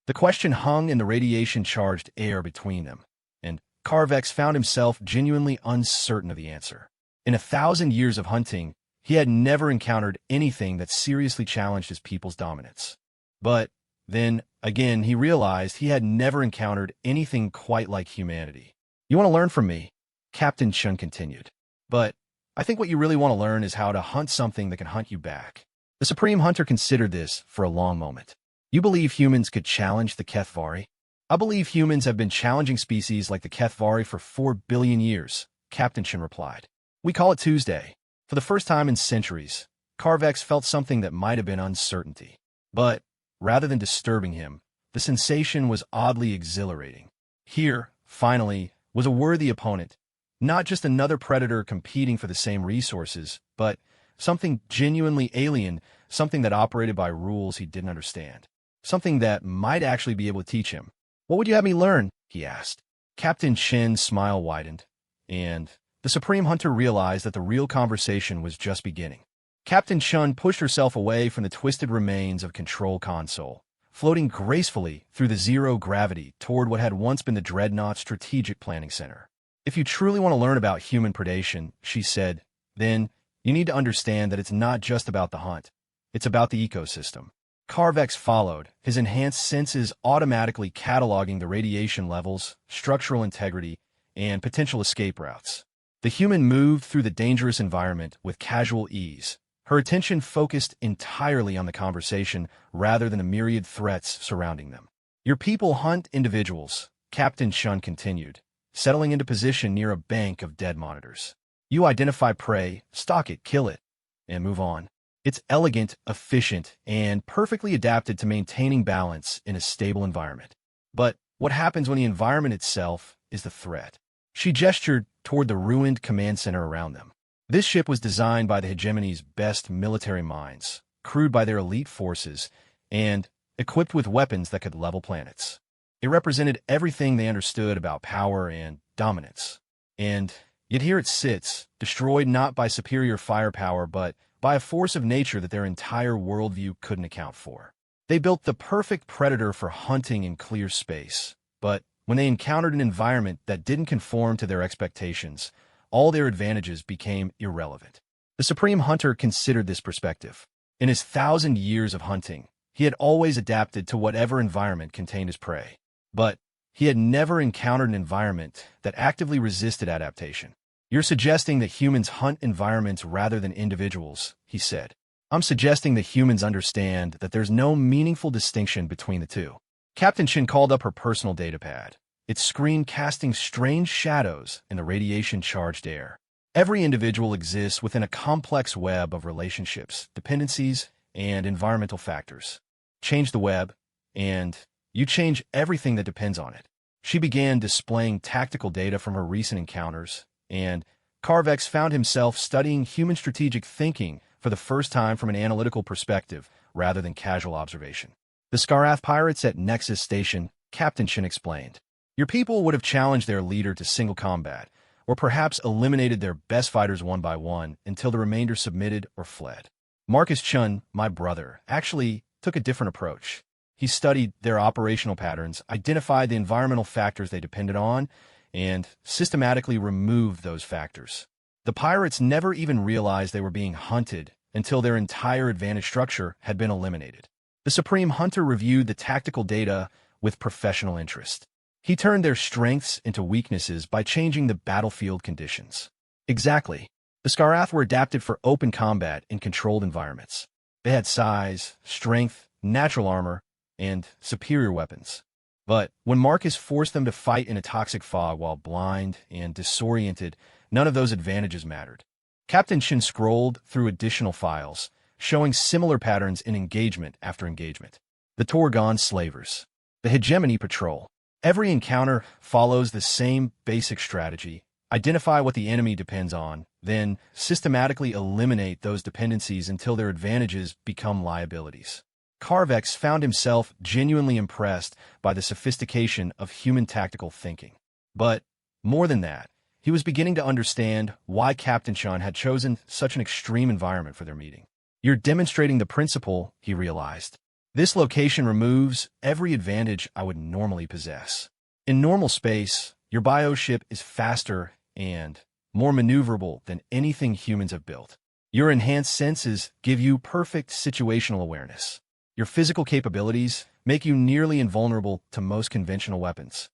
The question hung in the radiation-charged air between them, and Carvex found himself genuinely uncertain of the answer. In 1,000 years of hunting, he had never encountered anything that seriously challenged his people's dominance. But then, again, he realized he had never encountered anything quite like humanity. "You want to learn from me?" Captain Shun continued. "But I think what you really want to learn is how to hunt something that can hunt you back." The Supreme Hunter considered this for a long moment. "You believe humans could challenge the Kethvari?" "I believe humans have been challenging species like the Kethvari for 4 billion years," Captain Shun replied. "We call it Tuesday." For the first time in centuries, Carvex felt something that might have been uncertainty. But, rather than disturbing him, the sensation was oddly exhilarating. Here, finally, was a worthy opponent, not just another predator competing for the same resources, but something genuinely alien, something that operated by rules he didn't understand. Something that might actually be able to teach him. "What would you have me learn?" he asked. Captain Shin's smile widened, and the Supreme Hunter realized that the real conversation was just beginning. Captain Shun pushed herself away from the twisted remains of control console, floating gracefully through the zero-gravity toward what had once been the Dreadnought's strategic planning center. "If you truly want to learn about human predation," she said, "then you need to understand that it's not just about the hunt. It's about the ecosystem." Carvex followed, his enhanced senses automatically cataloging the radiation levels, structural integrity, and potential escape routes. The human moved through the dangerous environment with casual ease, her attention focused entirely on the conversation rather than the myriad threats surrounding them. "Your people hunt individuals," Captain Shun continued, settling into position near a bank of dead monitors. "You identify prey, stalk it, kill it, and move on. It's elegant, efficient, and perfectly adapted to maintaining balance in a stable environment. But what happens when the environment itself is the threat?" She gestured toward the ruined command center around them. This ship was designed by the hegemony's best military minds, crewed by their elite forces, and equipped with weapons that could level planets. It represented everything they understood about power and dominance. And yet here it sits, destroyed not by superior firepower, but by a force of nature that their entire worldview couldn't account for. They built the perfect predator for hunting in clear space, but when they encountered an environment that didn't conform to their expectations, all their advantages became irrelevant. The Supreme Hunter considered this perspective. In his 1,000 years of hunting, he had always adapted to whatever environment contained his prey. But he had never encountered an environment that actively resisted adaptation. "You're suggesting that humans hunt environments rather than individuals," he said. "I'm suggesting that humans understand that there's no meaningful distinction between the two." Captain Shin called up her personal datapad, its screen casting strange shadows in the radiation-charged air. Every individual exists within a complex web of relationships, dependencies, and environmental factors. Change the web, and you change everything that depends on it. She began displaying tactical data from her recent encounters, and Carvex found himself studying human strategic thinking for the first time from an analytical perspective rather than casual observation. "The Skarath pirates at Nexus Station," Captain Shin explained. "Your people would have challenged their leader to single combat, or perhaps eliminated their best fighters one by one until the remainder submitted or fled. Marcus Chun, my brother, actually took a different approach. He studied their operational patterns, identified the environmental factors they depended on, and systematically removed those factors. The pirates never even realized they were being hunted until their entire advantage structure had been eliminated. The Supreme Hunter reviewed the tactical data with professional interest. He turned their strengths into weaknesses by changing the battlefield conditions. Exactly. The Skarath were adapted for open combat in controlled environments. They had size, strength, natural armor, and superior weapons. But when Marcus forced them to fight in a toxic fog while blind and disoriented, none of those advantages mattered. Captain Shin scrolled through additional files, showing similar patterns in engagement after engagement. The Torgon Slavers. The Hegemony Patrol. Every encounter follows the same basic strategy. Identify what the enemy depends on, then systematically eliminate those dependencies until their advantages become liabilities. Carvex found himself genuinely impressed by the sophistication of human tactical thinking. But, more than that, he was beginning to understand why Captain Shun had chosen such an extreme environment for their meeting. You're demonstrating the principle, he realized. This location removes every advantage I would normally possess. In normal space, your bioship is faster and more maneuverable than anything humans have built. Your enhanced senses give you perfect situational awareness. Your physical capabilities make you nearly invulnerable to most conventional weapons.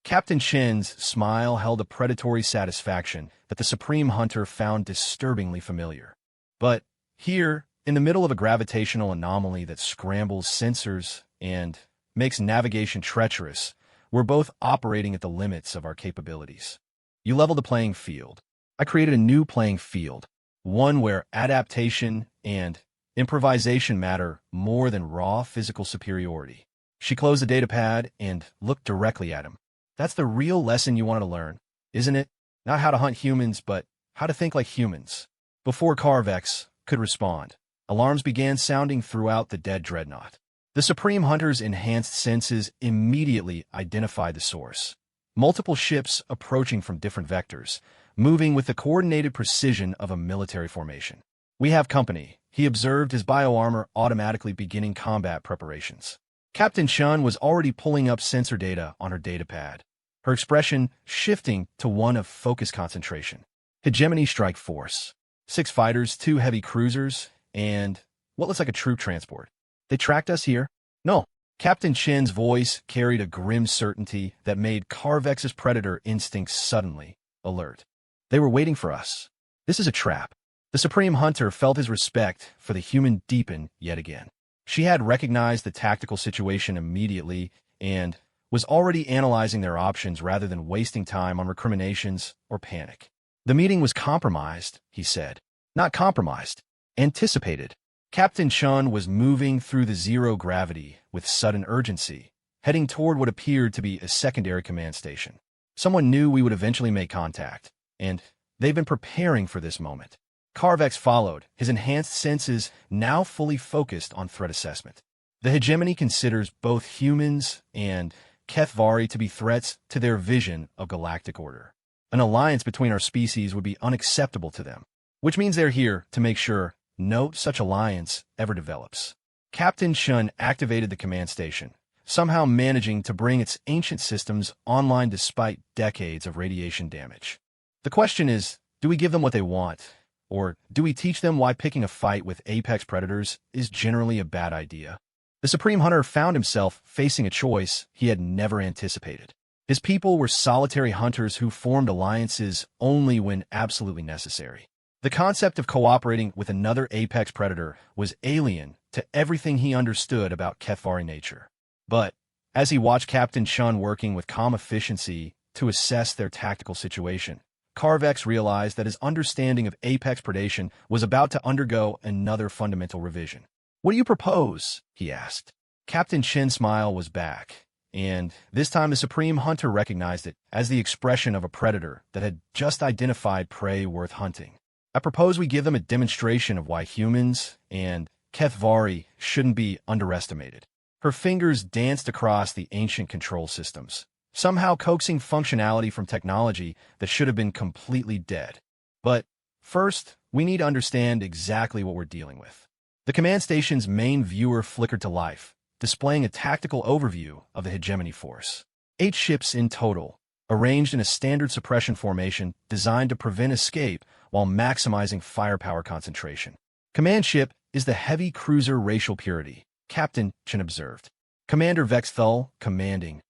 Captain Shin's smile held a predatory satisfaction that the Supreme Hunter found disturbingly familiar. But here, in the middle of a gravitational anomaly that scrambles sensors and makes navigation treacherous, we're both operating at the limits of our capabilities. You level the playing field. I created a new playing field, one where adaptation and improvisation matter more than raw physical superiority. She closed the datapad and looked directly at him. That's the real lesson you wanted to learn, isn't it? Not how to hunt humans, but how to think like humans. Before Carvex could respond, alarms began sounding throughout the dead dreadnought. The Supreme Hunter's enhanced senses immediately identified the source. Multiple ships approaching from different vectors, moving with the coordinated precision of a military formation. We have company, he observed, his bioarmor automatically beginning combat preparations. Captain Shun was already pulling up sensor data on her datapad, her expression shifting to one of focused concentration. Hegemony Strike Force. 6 fighters, 2 heavy cruisers, and what looks like a troop transport. They tracked us here? No. Captain Shin's voice carried a grim certainty that made Carvex's predator instincts suddenly alert. They were waiting for us. This is a trap. The Supreme Hunter felt his respect for the human deepen yet again. She had recognized the tactical situation immediately and was already analyzing their options rather than wasting time on recriminations or panic. The meeting was compromised, he said. Not compromised. Anticipated. Captain Shun was moving through the zero gravity with sudden urgency, heading toward what appeared to be a secondary command station. Someone knew we would eventually make contact, and they've been preparing for this moment. Carvex followed, his enhanced senses now fully focused on threat assessment. The hegemony considers both humans and Kethvari to be threats to their vision of galactic order. An alliance between our species would be unacceptable to them, which means they're here to make sure no such alliance ever develops. Captain Shun activated the command station, somehow managing to bring its ancient systems online despite decades of radiation damage. The question is, do we give them what they want? Or do we teach them why picking a fight with apex predators is generally a bad idea? The Supreme Hunter found himself facing a choice he had never anticipated. His people were solitary hunters who formed alliances only when absolutely necessary. The concept of cooperating with another apex predator was alien to everything he understood about Kethvari nature. But as he watched Captain Shun working with calm efficiency to assess their tactical situation, Carvex realized that his understanding of apex predation was about to undergo another fundamental revision. "What do you propose?" he asked. Captain Shin's smile was back, and this time the Supreme Hunter recognized it as the expression of a predator that had just identified prey worth hunting. "I propose we give them a demonstration of why humans and Kethvari shouldn't be underestimated." Her fingers danced across the ancient control systems, somehow coaxing functionality from technology that should have been completely dead. But first, we need to understand exactly what we're dealing with. The command station's main viewer flickered to life, displaying a tactical overview of the hegemony force. 8 ships in total, arranged in a standard suppression formation designed to prevent escape while maximizing firepower concentration. Command ship is the heavy cruiser Racial Purity, Captain Chen observed. Commander Vexthal, commanding.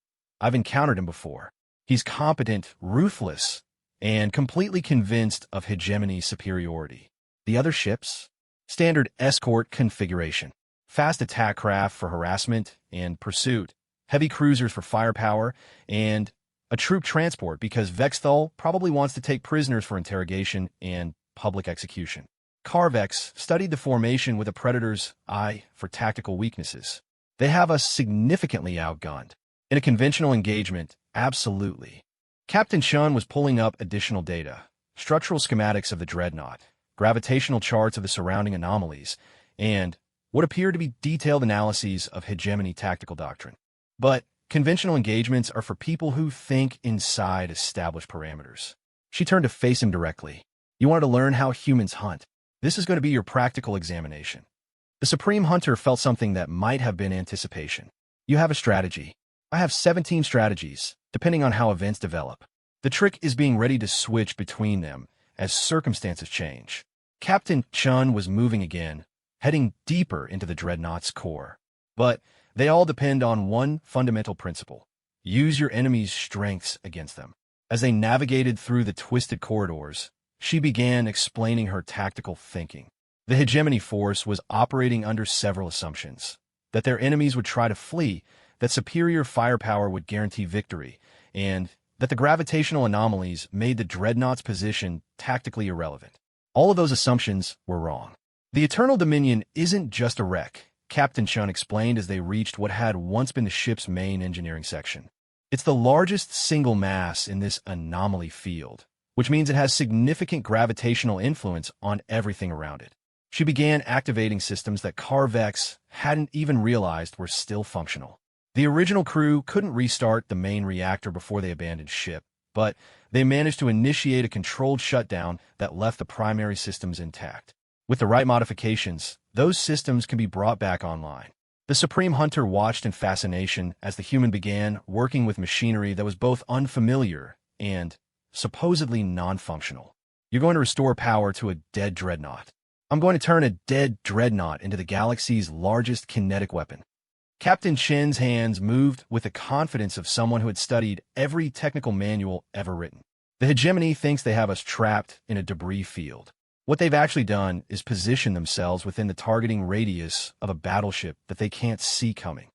I've encountered him before. He's competent, ruthless, and completely convinced of hegemony's superiority. The other ships? Standard escort configuration. Fast attack craft for harassment and pursuit. Heavy cruisers for firepower, and a troop transport because Vexthal probably wants to take prisoners for interrogation and public execution. Carvex studied the formation with a Predator's eye for tactical weaknesses. They have us significantly outgunned. In a conventional engagement, absolutely. Captain Chun was pulling up additional data, structural schematics of the dreadnought, gravitational charts of the surrounding anomalies, and what appeared to be detailed analyses of hegemony tactical doctrine. But conventional engagements are for people who think inside established parameters. She turned to face him directly. You wanted to learn how humans hunt. This is going to be your practical examination. The Supreme Hunter felt something that might have been anticipation. You have a strategy. I have 17 strategies, depending on how events develop. The trick is being ready to switch between them as circumstances change. Captain Chun was moving again, heading deeper into the dreadnought's core. But they all depend on one fundamental principle. Use your enemy's strengths against them. As they navigated through the twisted corridors, she began explaining her tactical thinking. The hegemony force was operating under several assumptions. That their enemies would try to flee, that superior firepower would guarantee victory, and that the gravitational anomalies made the dreadnought's position tactically irrelevant. All of those assumptions were wrong. The Eternal Dominion isn't just a wreck, Captain Chun explained as they reached what had once been the ship's main engineering section. It's the largest single mass in this anomaly field, which means it has significant gravitational influence on everything around it. She began activating systems that Carvex hadn't even realized were still functional. The original crew couldn't restart the main reactor before they abandoned ship, but they managed to initiate a controlled shutdown that left the primary systems intact. With the right modifications, those systems can be brought back online. The Supreme Hunter watched in fascination as the human began working with machinery that was both unfamiliar and supposedly non-functional. You're going to restore power to a dead dreadnought. I'm going to turn a dead dreadnought into the galaxy's largest kinetic weapon. Captain Chen's hands moved with the confidence of someone who had studied every technical manual ever written. The hegemony thinks they have us trapped in a debris field. What they've actually done is position themselves within the targeting radius of a battleship that they can't see coming.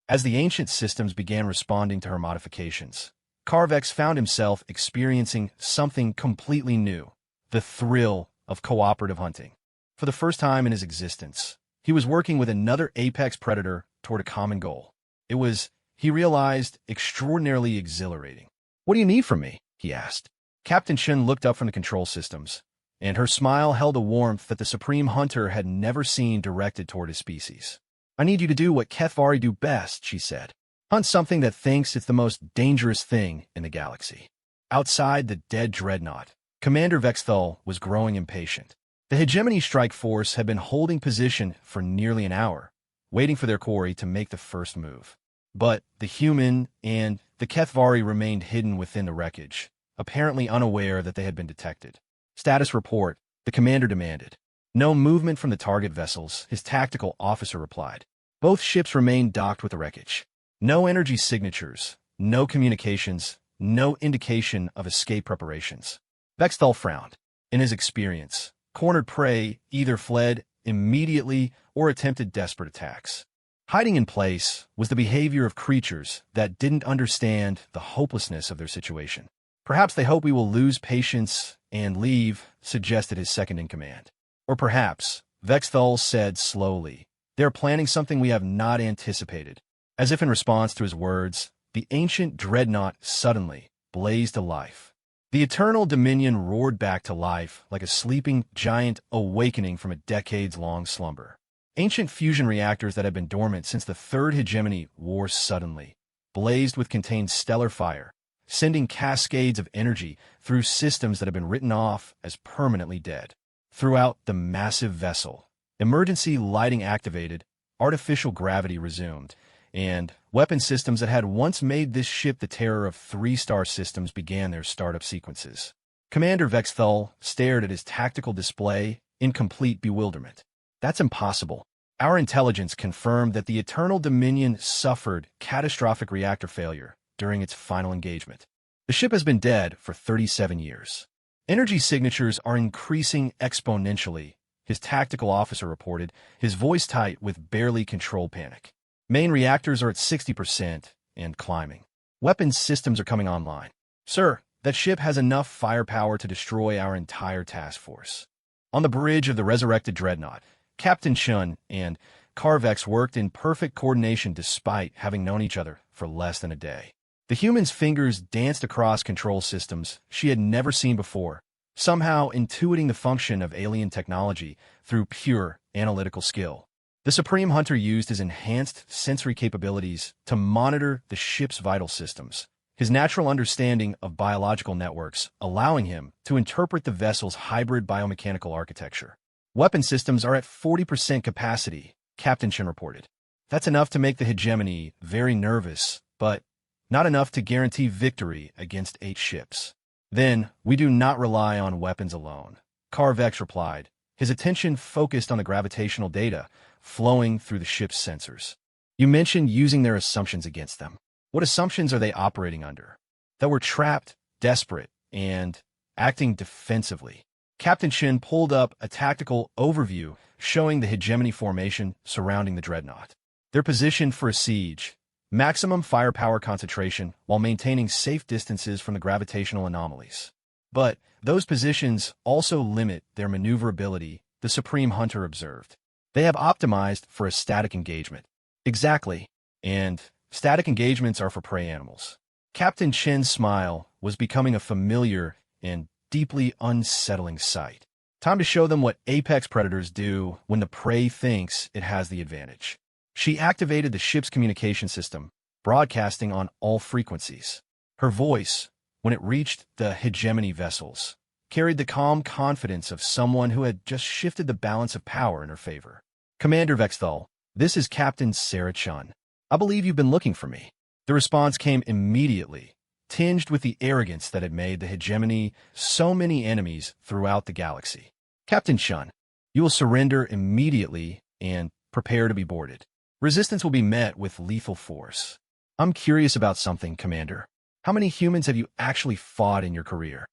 As the ancient systems began responding to her modifications, Carvex found himself experiencing something completely new, the thrill of cooperative hunting. For the first time in his existence, he was working with another apex predator toward a common goal. It was, he realized, extraordinarily exhilarating. "What do you need from me?" he asked. Captain Chen looked up from the control systems, and her smile held a warmth that the Supreme Hunter had never seen directed toward his species. "I need you to do what Kethvari do best," she said. "Hunt something that thinks it's the most dangerous thing in the galaxy." Outside the dead dreadnought, Commander Vexthal was growing impatient. The Hegemony Strike Force had been holding position for nearly an hour, waiting for their quarry to make the first move. But the human and the Kethvari remained hidden within the wreckage, apparently unaware that they had been detected. "Status report," the commander demanded. "No movement from the target vessels," his tactical officer replied. Both ships remained docked with the wreckage. No energy signatures, no communications, no indication of escape preparations. Vexthal frowned. In his experience, cornered prey either fled immediately or attempted desperate attacks. Hiding in place was the behavior of creatures that didn't understand the hopelessness of their situation. "Perhaps they hope we will lose patience and leave," suggested his second-in-command. "Or perhaps," Vexthal said slowly, "they're planning something we have not anticipated." As if in response to his words, the ancient dreadnought suddenly blazed to life. The Eternal Dominion roared back to life like a sleeping giant awakening from a decades-long slumber. Ancient fusion reactors that had been dormant since the Third Hegemony War suddenly blazed with contained stellar fire, sending cascades of energy through systems that had been written off as permanently dead. Throughout the massive vessel, emergency lighting activated, artificial gravity resumed, and Weapon systems that had once made this ship the terror of three-star systems began their startup sequences. Commander Vexthal stared at his tactical display in complete bewilderment. That's impossible. Our intelligence confirmed that the Eternal Dominion suffered catastrophic reactor failure during its final engagement. The ship has been dead for 37 years. Energy signatures are increasing exponentially, his tactical officer reported, his voice tight with barely controlled panic. Main reactors are at 60% and climbing. Weapons systems are coming online. Sir, that ship has enough firepower to destroy our entire task force. On the bridge of the resurrected dreadnought, Captain Shun and Carvex worked in perfect coordination despite having known each other for less than a day. The human's fingers danced across control systems she had never seen before, somehow intuiting the function of alien technology through pure analytical skill. The Supreme Hunter used his enhanced sensory capabilities to monitor the ship's vital systems, his natural understanding of biological networks allowing him to interpret the vessel's hybrid biomechanical architecture. Weapon systems are at 40% capacity, Captain Shin reported. That's enough to make the hegemony very nervous, but not enough to guarantee victory against 8 ships. Then, we do not rely on weapons alone, Carvex replied, his attention focused on the gravitational data flowing through the ship's sensors. You mentioned using their assumptions against them. What assumptions are they operating under? That we're trapped, desperate, and acting defensively. Captain Shin pulled up a tactical overview showing the hegemony formation surrounding the dreadnought. They're positioned for a siege, maximum firepower concentration while maintaining safe distances from the gravitational anomalies. But those positions also limit their maneuverability, the Supreme Hunter observed. They have optimized for a static engagement. Exactly. And static engagements are for prey animals. Captain Chen's smile was becoming a familiar and deeply unsettling sight. Time to show them what apex predators do when the prey thinks it has the advantage. She activated the ship's communication system, broadcasting on all frequencies. Her voice, when it reached the hegemony vessels, carried the calm confidence of someone who had just shifted the balance of power in her favor. Commander Vexthal, this is Captain Sarah Chun. I believe you've been looking for me. The response came immediately, tinged with the arrogance that had made the hegemony so many enemies throughout the galaxy. Captain Chun, you will surrender immediately and prepare to be boarded. Resistance will be met with lethal force. I'm curious about something, Commander. How many humans have you actually fought in your career?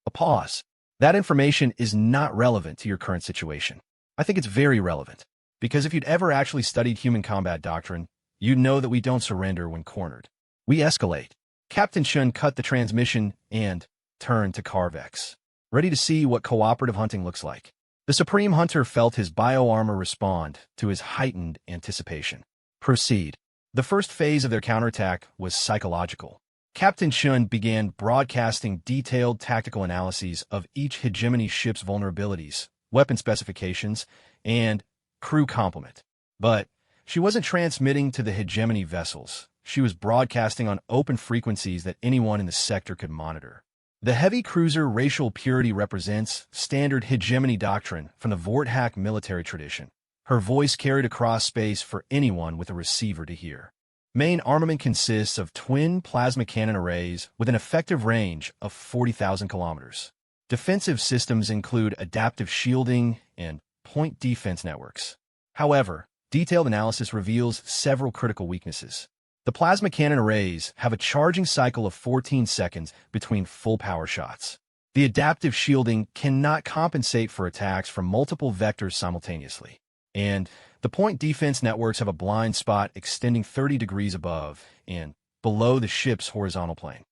A pause. That information is not relevant to your current situation. I think it's very relevant, because if you'd ever actually studied human combat doctrine, you'd know that we don't surrender when cornered. We escalate. Captain Shun cut the transmission and turned to Carvex, ready to see what cooperative hunting looks like. The Supreme Hunter felt his bioarmor respond to his heightened anticipation. Proceed. The first phase of their counterattack was psychological. Captain Shun began broadcasting detailed tactical analyses of each hegemony ship's vulnerabilities, weapon specifications, and crew complement. But she wasn't transmitting to the hegemony vessels. She was broadcasting on open frequencies that anyone in the sector could monitor. The heavy cruiser racial purity represents standard hegemony doctrine from the Vorthak military tradition. Her voice carried across space for anyone with a receiver to hear. Main armament consists of twin plasma cannon arrays with an effective range of 40,000 kilometers. Defensive systems include adaptive shielding and point defense networks. However, detailed analysis reveals several critical weaknesses. The plasma cannon arrays have a charging cycle of 14 seconds between full power shots. The adaptive shielding cannot compensate for attacks from multiple vectors simultaneously. And the point defense networks have a blind spot extending 30 degrees above and below the ship's horizontal plane.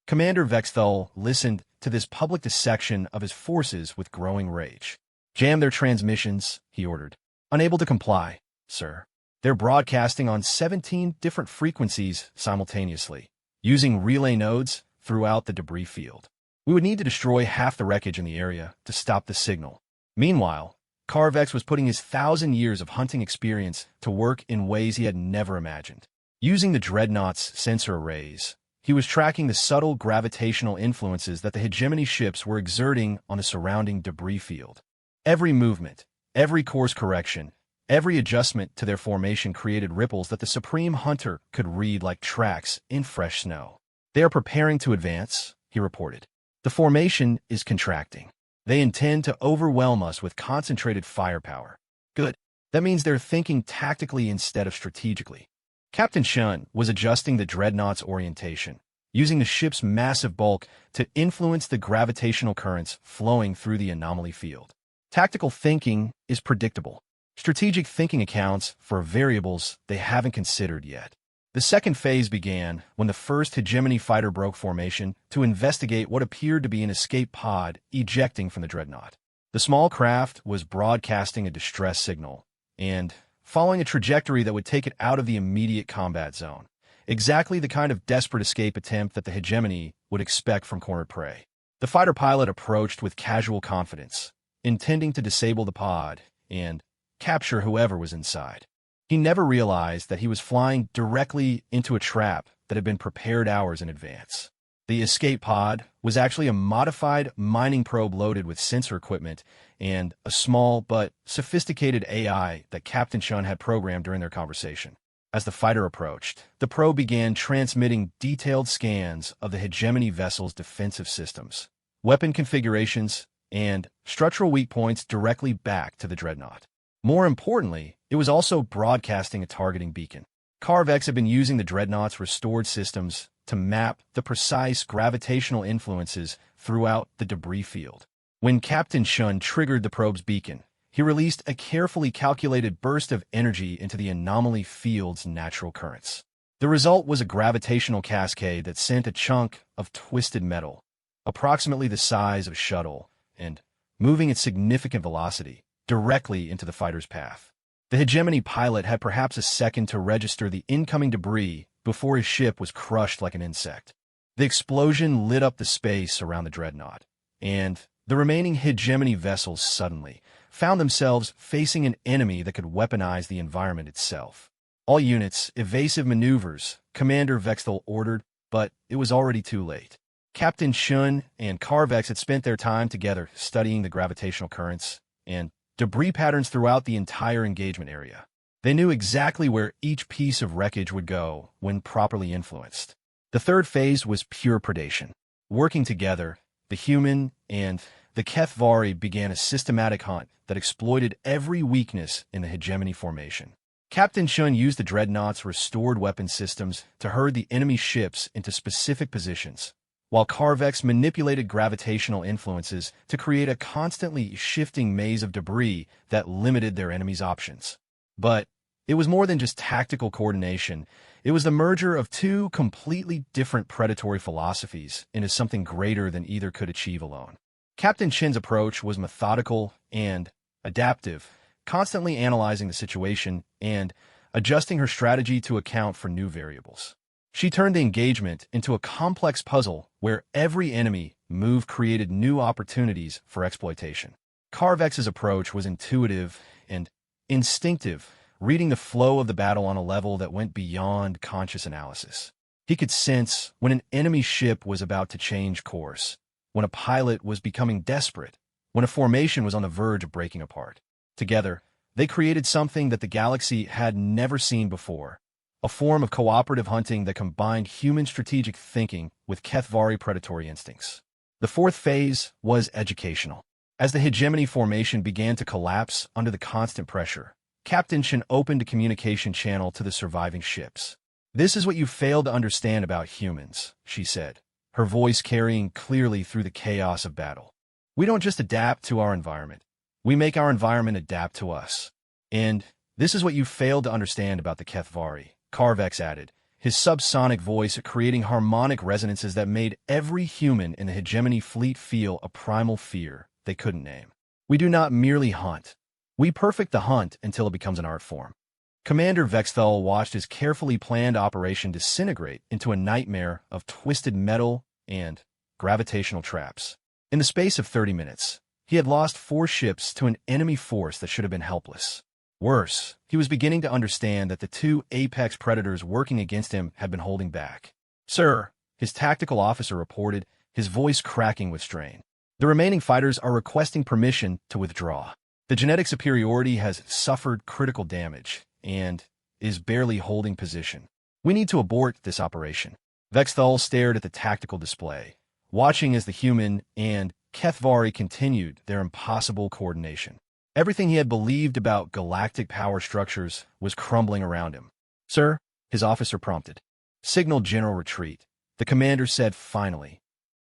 Commander Vexthal listened to this public dissection of his forces with growing rage. Jam their transmissions, he ordered. Unable to comply, sir. They're broadcasting on 17 different frequencies simultaneously, using relay nodes throughout the debris field. We would need to destroy half the wreckage in the area to stop the signal. Meanwhile, Carvex was putting his 1,000 years of hunting experience to work in ways he had never imagined. Using the Dreadnought's sensor arrays, he was tracking the subtle gravitational influences that the hegemony ships were exerting on the surrounding debris field. Every movement, every course correction, Every adjustment to their formation created ripples that the Supreme Hunter could read like tracks in fresh snow. "They are preparing to advance," he reported. "The formation is contracting. They intend to overwhelm us with concentrated firepower." "Good. That means they're thinking tactically instead of strategically." Captain Shun was adjusting the dreadnought's orientation, using the ship's massive bulk to influence the gravitational currents flowing through the anomaly field. Tactical thinking is predictable. Strategic thinking accounts for variables they haven't considered yet. The second phase began when the first hegemony fighter broke formation to investigate what appeared to be an escape pod ejecting from the dreadnought. The small craft was broadcasting a distress signal and following a trajectory that would take it out of the immediate combat zone. Exactly the kind of desperate escape attempt that the hegemony would expect from cornered prey. The fighter pilot approached with casual confidence, intending to disable the pod and capture whoever was inside. He never realized that he was flying directly into a trap that had been prepared hours in advance. The escape pod was actually a modified mining probe loaded with sensor equipment and a small but sophisticated AI that Captain Shun had programmed during their conversation. As the fighter approached, the probe began transmitting detailed scans of the hegemony vessel's defensive systems, weapon configurations, and structural weak points directly back to the dreadnought. More importantly, it was also broadcasting a targeting beacon. Carvex had been using the dreadnought's restored systems to map the precise gravitational influences throughout the debris field. When Captain Shun triggered the probe's beacon, he released a carefully calculated burst of energy into the anomaly field's natural currents. The result was a gravitational cascade that sent a chunk of twisted metal, approximately the size of a shuttle, and moving at significant velocity, directly into the fighter's path. The hegemony pilot had perhaps a second to register the incoming debris before his ship was crushed like an insect. The explosion lit up the space around the dreadnought, and the remaining hegemony vessels suddenly found themselves facing an enemy that could weaponize the environment itself. "All units, evasive maneuvers," Commander Vexthal ordered, but it was already too late. Captain Shun and Carvex had spent their time together studying the gravitational currents and debris patterns throughout the entire engagement area. They knew exactly where each piece of wreckage would go when properly influenced. The third phase was pure predation. Working together, the human and the Kethvari began a systematic hunt that exploited every weakness in the hegemony formation. Captain Shun used the dreadnought's restored weapon systems to herd the enemy ships into specific positions, while Carvex manipulated gravitational influences to create a constantly shifting maze of debris that limited their enemy's options. But it was more than just tactical coordination. It was the merger of two completely different predatory philosophies into something greater than either could achieve alone. Captain Shin's approach was methodical and adaptive, constantly analyzing the situation and adjusting her strategy to account for new variables. She turned the engagement into a complex puzzle where every enemy move created new opportunities for exploitation. Carvex's approach was intuitive and instinctive, reading the flow of the battle on a level that went beyond conscious analysis. He could sense when an enemy ship was about to change course, when a pilot was becoming desperate, when a formation was on the verge of breaking apart. Together, they created something that the galaxy had never seen before, a form of cooperative hunting that combined human strategic thinking with Kethvari predatory instincts. The fourth phase was educational. As the hegemony formation began to collapse under the constant pressure, Captain Shin opened a communication channel to the surviving ships. "This is what you failed to understand about humans," she said, her voice carrying clearly through the chaos of battle. "We don't just adapt to our environment. We make our environment adapt to us. And this is what you failed to understand about the Kethvari," Carvex added, his subsonic voice creating harmonic resonances that made every human in the hegemony fleet feel a primal fear they couldn't name. "We do not merely hunt. We perfect the hunt until it becomes an art form." Commander Vexthal watched his carefully planned operation disintegrate into a nightmare of twisted metal and gravitational traps. In the space of 30 minutes, he had lost 4 ships to an enemy force that should have been helpless. Worse, he was beginning to understand that the 2 apex predators working against him had been holding back. "Sir," his tactical officer reported, his voice cracking with strain. "The remaining fighters are requesting permission to withdraw." The genetic superiority has suffered critical damage and is barely holding position. We need to abort this operation. Vexthal stared at the tactical display, watching as the human and Kethvari continued their impossible coordination. Everything he had believed about galactic power structures was crumbling around him. "Sir," his officer prompted. "Signal general retreat," the commander said finally.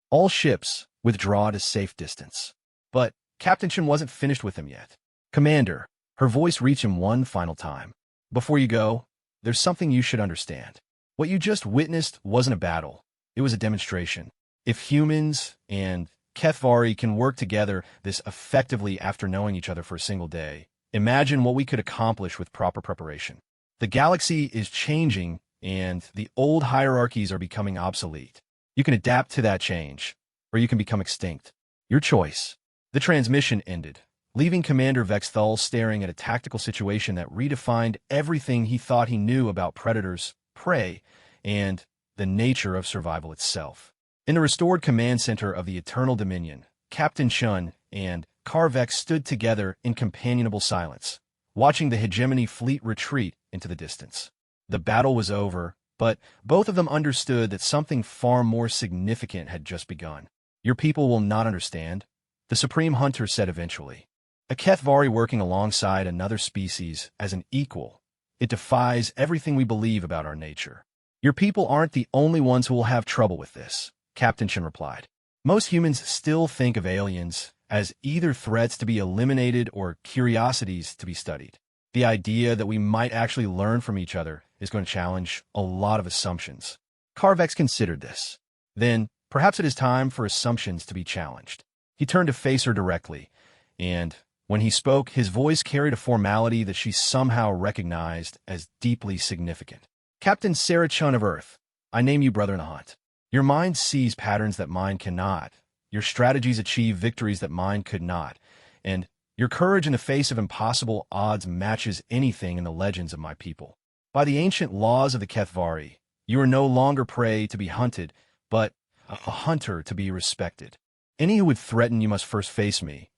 "All ships withdraw to safe distance." But Captain Chen wasn't finished with him yet. "Commander," her voice reached him one final time. "Before you go, there's something you should understand. What you just witnessed wasn't a battle. It was a demonstration. If humans and Kethvari can work together this effectively after knowing each other for a single day, imagine what we could accomplish with proper preparation. The galaxy is changing, and the old hierarchies are becoming obsolete. You can adapt to that change, or you can become extinct. Your choice." The transmission ended, leaving Commander Vexthal staring at a tactical situation that redefined everything he thought he knew about predators, prey, and the nature of survival itself. In the restored command center of the Eternal Dominion, Captain Chun and Karvex stood together in companionable silence, watching the hegemony fleet retreat into the distance. The battle was over, but both of them understood that something far more significant had just begun. "Your people will not understand," the Supreme Hunter said eventually. "A Kethvari working alongside another species as an equal. It defies everything we believe about our nature. Your people aren't the only ones who will have trouble with this," Captain Chen replied. "Most humans still think of aliens as either threats to be eliminated or curiosities to be studied. The idea that we might actually learn from each other is going to challenge a lot of assumptions." Karvex considered this. "Then, perhaps it is time for assumptions to be challenged." He turned to face her directly, and when he spoke, his voice carried a formality that she somehow recognized as deeply significant. "Captain Sarah Chun of Earth, I name you brother in the hunt. Your mind sees patterns that mine cannot. Your strategies achieve victories that mine could not. And your courage in the face of impossible odds matches anything in the legends of my people. By the ancient laws of the Kethvari, you are no longer prey to be hunted, but a hunter to be respected. Any who would threaten you must first face me,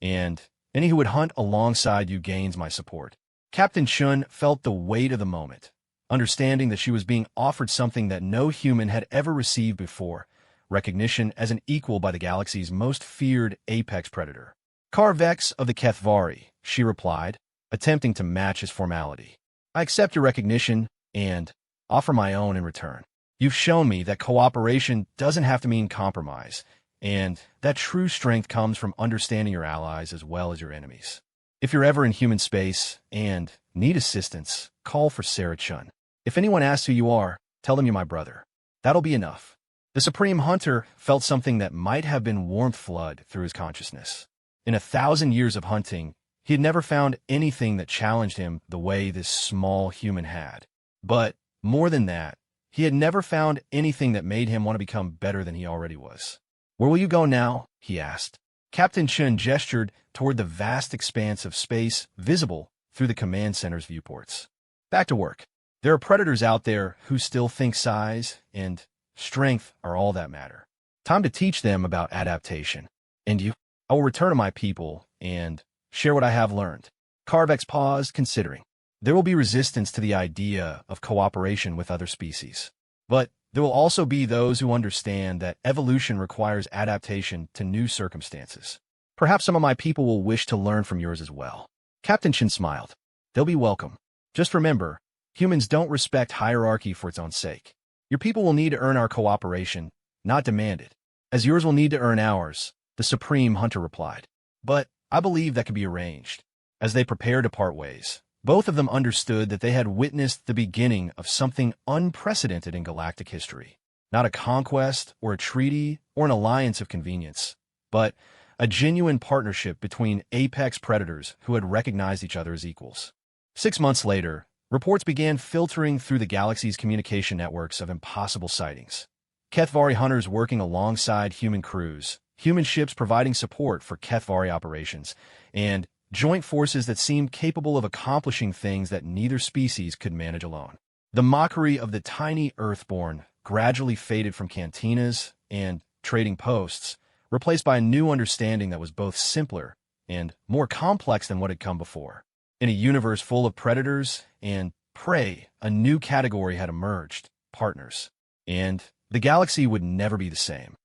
and any who would hunt alongside you gains my support." Captain Chun felt the weight of the moment, understanding that she was being offered something that no human had ever received before, recognition as an equal by the galaxy's most feared apex predator. "Karvex of the Kethvari," she replied, attempting to match his formality. "I accept your recognition and offer my own in return. You've shown me that cooperation doesn't have to mean compromise, and that true strength comes from understanding your allies as well as your enemies. If you're ever in human space and need assistance, call for Sarah Chun. If anyone asks who you are, tell them you're my brother. That'll be enough." The Supreme Hunter felt something that might have been warmth flood through his consciousness. In 1,000 years of hunting, he had never found anything that challenged him the way this small human had. But more than that, he had never found anything that made him want to become better than he already was. "Where will you go now?" he asked. Captain Chen gestured toward the vast expanse of space visible through the command center's viewports. "Back to work. There are predators out there who still think size and strength are all that matter. Time to teach them about adaptation. And you? I will return to my people and share what I have learned." Karvex paused, considering. There will be resistance to the idea of cooperation with other species. But there will also be those who understand that evolution requires adaptation to new circumstances. Perhaps some of my people will wish to learn from yours as well. Captain Chen smiled. "They'll be welcome. Just remember, humans don't respect hierarchy for its own sake. Your people will need to earn our cooperation, not demand it, as yours will need to earn ours," the Supreme Hunter replied. "But I believe that can be arranged." As they prepared to part ways, both of them understood that they had witnessed the beginning of something unprecedented in galactic history. Not a conquest or a treaty or an alliance of convenience, but a genuine partnership between apex predators who had recognized each other as equals. 6 months later, reports began filtering through the galaxy's communication networks of impossible sightings. Kethvari hunters working alongside human crews, human ships providing support for Kethvari operations, and joint forces that seemed capable of accomplishing things that neither species could manage alone. The mockery of the tiny Earthborn gradually faded from cantinas and trading posts, replaced by a new understanding that was both simpler and more complex than what had come before. In a universe full of predators and prey, a new category had emerged: partners. And the galaxy would never be the same.